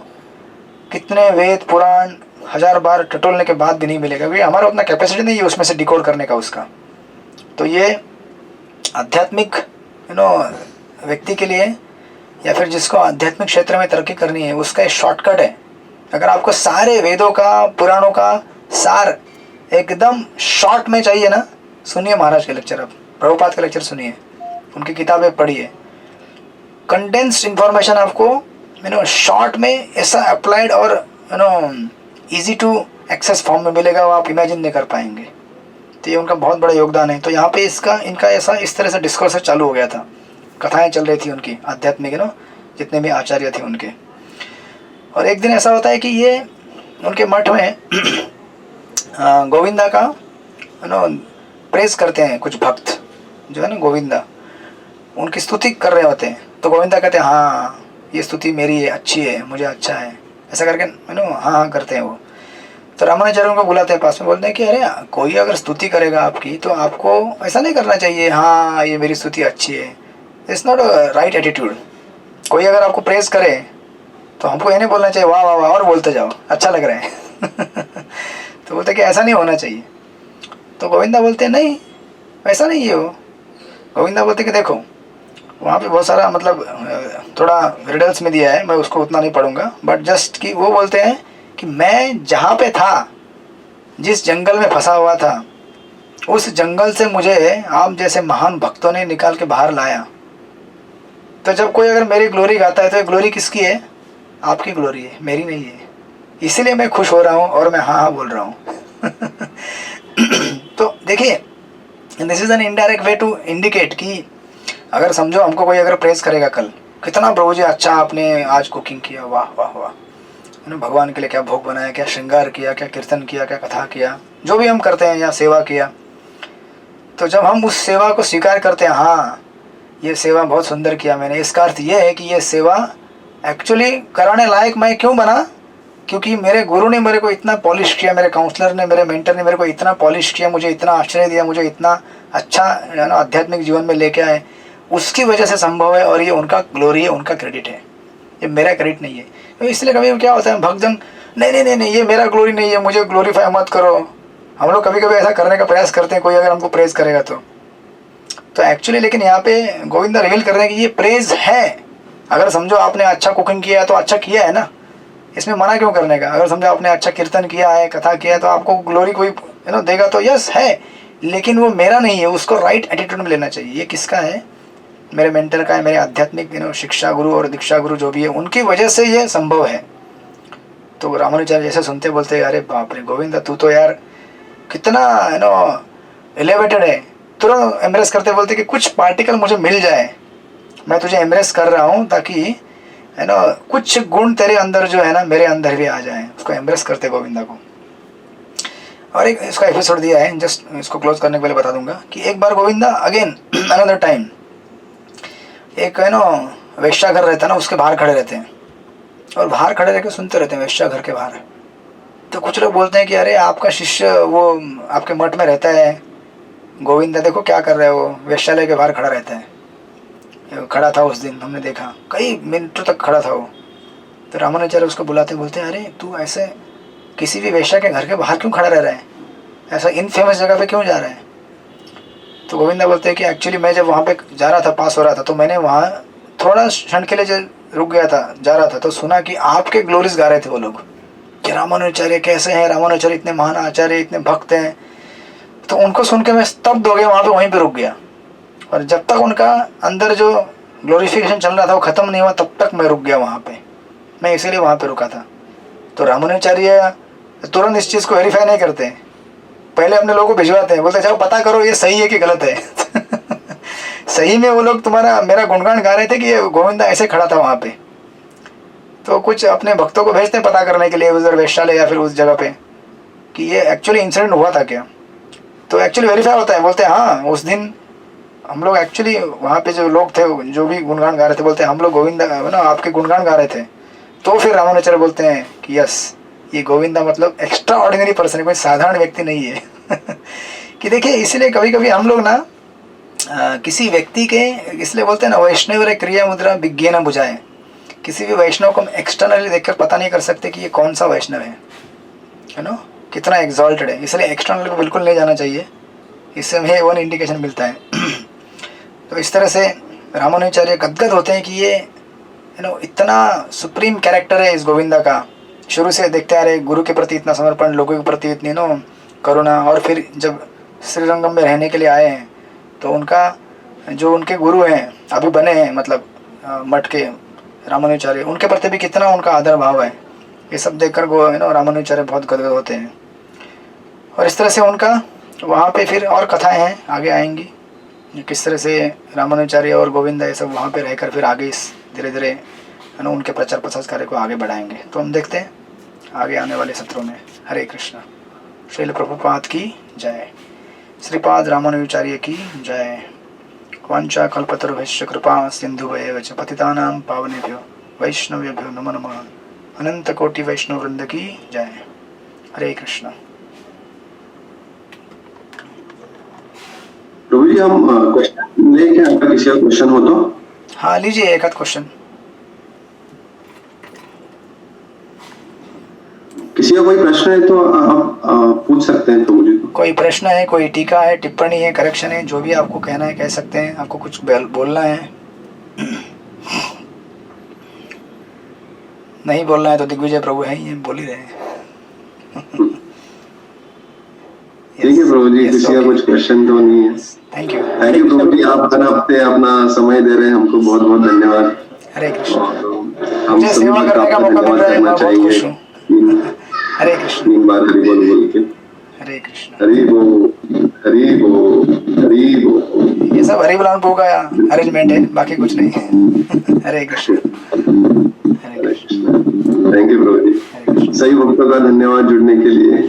कितने वेद पुराण 1000 बार टटोलने के बाद भी नहीं मिलेगा, क्योंकि हमारा उतना कैपेसिटी नहीं है उसमें से डिकोड करने का उसका। तो ये आध्यात्मिक व्यक्ति के लिए, या फिर जिसको आध्यात्मिक क्षेत्र में तरक्की करनी है, उसका एक शॉर्टकट है। अगर आपको सारे वेदों का, पुराणों का सार एकदम शॉर्ट में चाहिए ना, सुनिए महाराज के लेक्चर, आप प्रभुपाद के लेक्चर सुनिए, उनकी किताबें पढ़िए। कंडेंस्ड इंफॉर्मेशन आपको शॉर्ट में ऐसा अप्लाइड और इजी टू एक्सेस फॉर्म में मिलेगा, वो आप इमेजिन नहीं कर पाएंगे। तो ये उनका बहुत बड़ा योगदान है। तो यहाँ पे इनका ऐसा इस तरह से डिस्कोर्स चालू हो गया था, कथाएं चल रही थी उनकी आध्यात्मिक जितने भी आचार्य थे उनके। और एक दिन ऐसा होता है कि ये उनके मठ में गोविंदा का प्रेस करते हैं कुछ भक्त, जो है ना गोविंदा, उनकी स्तुति कर रहे होते हैं। तो गोविंदा कहते हैं हाँ ये स्तुति मेरी है, अच्छी है, मुझे अच्छा है, ऐसा करके हाँ करते हैं वो। तो रामानुजाचार्य उनको बुलाते हैं पास में, बोलते हैं कि अरे कोई अगर स्तुति करेगा आपकी तो आपको ऐसा नहीं करना चाहिए हाँ ये मेरी स्तुति अच्छी है, it's not a right attitude. कोई अगर आपको प्रेज करे तो हमको ये नहीं बोलना चाहिए वाह वाह वाह और बोलते जाओ, अच्छा लग रहा है तो बोलते कि ऐसा नहीं होना चाहिए। तो गोविंदा बोलते नहीं वैसा नहीं है वो। गोविंदा बोलते कि देखो वहाँ पे बहुत सारा मतलब थोड़ा रिडल्स में दिया है, मैं उसको उतना नहीं पढ़ूंगा, बट जस्ट कि वो बोलते हैं कि मैं जहाँ पे था, जिस जंगल में फंसा हुआ था, उस जंगल से मुझे आप जैसे महान भक्तों ने निकाल के बाहर लाया। तो जब कोई अगर मेरी ग्लोरी गाता है तो ये ग्लोरी किसकी है? आपकी ग्लोरी है, मेरी नहीं है। इसीलिए मैं खुश हो रहा हूँ और मैं हाँ हाँ बोल रहा हूँ। तो देखिए, this is an indirect way to indicate कि अगर समझो हमको कोई अगर प्रेज करेगा कल, कितना प्रभु जी अच्छा आपने आज कुकिंग किया, वाह वाह वाह, है ना, भगवान के लिए क्या भोग बनाया, क्या श्रृंगार किया, क्या कीर्तन किया, क्या कथा किया, जो भी हम करते हैं या सेवा किया। तो जब हम उस सेवा को स्वीकार करते हैं, हाँ ये सेवा बहुत सुंदर किया मैंने, इसका अर्थ ये है कि ये सेवा एक्चुअली कराने लायक मैं क्यों बना? क्योंकि मेरे गुरु ने मेरे को इतना पॉलिश किया, मेरे काउंसलर ने, मेरे मेंटर ने मेरे को इतना पॉलिश किया, मुझे इतना आश्रय दिया, मुझे इतना अच्छा है ना आध्यात्मिक जीवन में लेके आए, उसकी वजह से संभव है। और ये उनका ग्लोरी है, उनका क्रेडिट है, ये मेरा क्रेडिट नहीं है। तो इसलिए कभी क्या होता है, भक्तजन नहीं नहीं नहीं नहीं ये मेरा ग्लोरी नहीं है, मुझे ग्लोरीफाई मत करो। हम लोग कभी कभी ऐसा करने का प्रयास करते हैं, कोई अगर हमको प्रेज करेगा तो एक्चुअली, लेकिन यहाँ पे गोविंदा रिवील कर रहे हैं कि ये प्रेज है। अगर समझो आपने अच्छा कुकिंग किया है तो अच्छा किया है ना, इसमें मना क्यों करने का? अगर समझो आपने अच्छा कीर्तन किया है, कथा किया है, तो आपको ग्लोरी कोई देगा तो यस है, लेकिन वो मेरा नहीं है, उसको राइट एटीट्यूड में लेना चाहिए। ये किसका है? मेरे मेंटर का है, मेरे आध्यात्मिक शिक्षा गुरु और दीक्षा गुरु जो भी है, उनकी वजह से ये संभव है। तो रामानुजाचार्य जैसे सुनते बोलते अरे बाप रे गोविंदा, तू तो यार कितना एलिवेटेड है। तुरंत एम्ब्रेस करते बोलते कि कुछ पार्टिकल मुझे मिल जाए, मैं तुझे एम्ब्रेस कर रहा हूँ, ताकि है ना कुछ गुण तेरे अंदर जो है ना मेरे अंदर भी आ जाए। उसको एम्ब्रेस करते गोविंदा को। और एक इसका एपिसोड दिया है, जस्ट इसको क्लोज करने के पहले बता दूंगा कि एक बार गोविंदा अगेन अनदर टाइम एक वेश्या घर रहता है ना, उसके बाहर खड़े रहते हैं और बाहर खड़े रह के सुनते रहते हैं वेश्या घर के बाहर। तो कुछ लोग बोलते हैं कि अरे आपका शिष्य वो आपके मठ में रहता है, गोविंदा देखो क्या कर रहे हो, वेश्यालय के बाहर खड़ा रहता है। खड़ा था उस दिन, हमने देखा कई मिनटों तक खड़ा था वो। तो रामानुजाचार्य उसको बुलाते बोलते हैं अरे तू ऐसे किसी भी वेश्या के घर के बाहर क्यों खड़ा रह रहा है, ऐसा इनफेमस जगह पे क्यों जा रहा है? तो गोविंदा बोलते हैं कि एक्चुअली मैं जब वहाँ पे जा रहा था, पास हो रहा था, तो मैंने वहाँ थोड़ा क्षण के लिए रुक गया था, जा रहा था, तो सुना कि आपके ग्लोरीज गा रहे थे वो लोग कि रामानुजाचार्य कैसे हैं, रामानुजाचार्य इतने महान आचार्य, इतने भक्त हैं। तो उनको सुन के मैं स्तब्ध हो गया, वहाँ पे वहीं पे रुक गया। और जब तक उनका अंदर जो ग्लोरिफिकेशन चल रहा था वो ख़त्म नहीं हुआ, तब तक मैं रुक गया वहाँ पे, मैं इसीलिए वहाँ पे रुका था। तो रामानुजाचार्य तुरंत इस चीज़ को वेरीफाई नहीं करते, पहले अपने लोगों को भिजवाते हैं, बोलते जाओ पता करो ये सही है कि गलत है। सही में वो लोग तुम्हारा मेरा गुणगान गा रहे थे कि ये गोविंदा ऐसे खड़ा था वहाँ पे। तो कुछ अपने भक्तों को भेजते हैं पता करने के लिए उधर वेश्यालय या फिर उस जगह पे कि ये एक्चुअली इंसिडेंट हुआ था क्या। तो एक्चुअली वेरीफाई होता है, बोलते हैं हाँ उस दिन हम लोग एक्चुअली वहाँ पे जो लोग थे जो भी गुणगान गा रहे थे, बोलते हैं हम लोग गोविंदा ना आपके गुणगान गा रहे थे। तो फिर रामानुजाचार्य बोलते हैं कि यस ये गोविंदा मतलब एक्स्ट्रा ऑर्डिनरी पर्सन है, कोई साधारण व्यक्ति नहीं है। कि देखिए इसलिए कभी कभी हम लोग ना किसी व्यक्ति के, इसलिए बोलते हैं ना वैष्णव क्रिया मुद्रा विज्ञे न बुझाए। किसी भी वैष्णव को हम एक्सटर्नली देखकर पता नहीं कर सकते कि ये कौन सा वैष्णव है ना, कितना एग्जॉल्टेड है। इसलिए एक्सटर्नल को बिल्कुल नहीं जाना चाहिए, इससे हमें वन इंडिकेशन मिलता है। तो इस तरह से रामानुजाचार्य गदगद होते हैं कि ये इतना सुप्रीम कैरेक्टर है इस गोविंदा का। शुरू से देखते आ रहे गुरु के प्रति इतना समर्पण, लोगों के प्रति इतनी करुणा, और फिर जब श्रीरंगम में रहने के लिए आए हैं तो उनका जो उनके गुरु हैं अभी बने हैं मतलब मठ के रामानुजाचार्य, उनके प्रति भी कितना उनका आदर भाव है। ये सब देखकर रामानुजाचार्य बहुत गदगद होते हैं। और इस तरह से उनका वहाँ पे फिर और कथाएं हैं आगे आएंगी, किस तरह से रामानुजाचार्य और गोविंदा ये सब वहाँ पे रहकर फिर आगे इस धीरे धीरे उनके प्रचार प्रसार कार्य को आगे बढ़ाएंगे। तो हम देखते हैं आगे आने वाले सत्रों में। हरे कृष्णा। श्रील प्रभुपाद की जय, श्रीपाद रामानुजाचार्य की जय। वांछा कल्पतरुभ्यश्च कृपा सिन्धुभ्येव च पतितानां पावनेभ्यो वैष्णवेभ्यो नमो नमः। अनंत कोटि वैष्णव वृंद की जय। हरे कृष्णा। प्रभु जी हम क्वेश्चन लेके आपका किसी का क्वेश्चन हो तो? हाँ लीजिए एक आध क्वेश्चन। किसी का कोई प्रश्न है तो आप पूछ सकते हैं प्रभु जी को। कोई प्रश्न है, कोई टीका है, टिप्पणी है, करेक्शन है, जो भी आपको कहना है कह सकते हैं। आपको कुछ बोलना है, नहीं बोलना है तो दिग्विजय प्रभु है ही, बोल ही रहे हैं। ठीक है प्रभु जी, किसी का कुछ क्वेश्चन तो नहीं है। थैंक यू प्रभु जी, आप हर हफ्ते अपना समय दे रहे हैं हमको, बहुत बहुत धन्यवाद। हरे कृष्ण। हम मुझे सेवा करने का मौका मिल रहा है, मैं बहुत खुश हूँ। हरे कृष्ण। 3 बार हरि बोल बोल के। हरे कृष्ण। हरि बोल, हरि बोल, हरि बोल। ये सब हरि बोलान प्रभु का अरेंजमेंट है, बाकी कुछ नहीं है। हरे कृष्ण। हरे कृष्ण। थैंक यू प्रभु जी। सही भक्तों का धन्यवाद जुड़ने के लिए।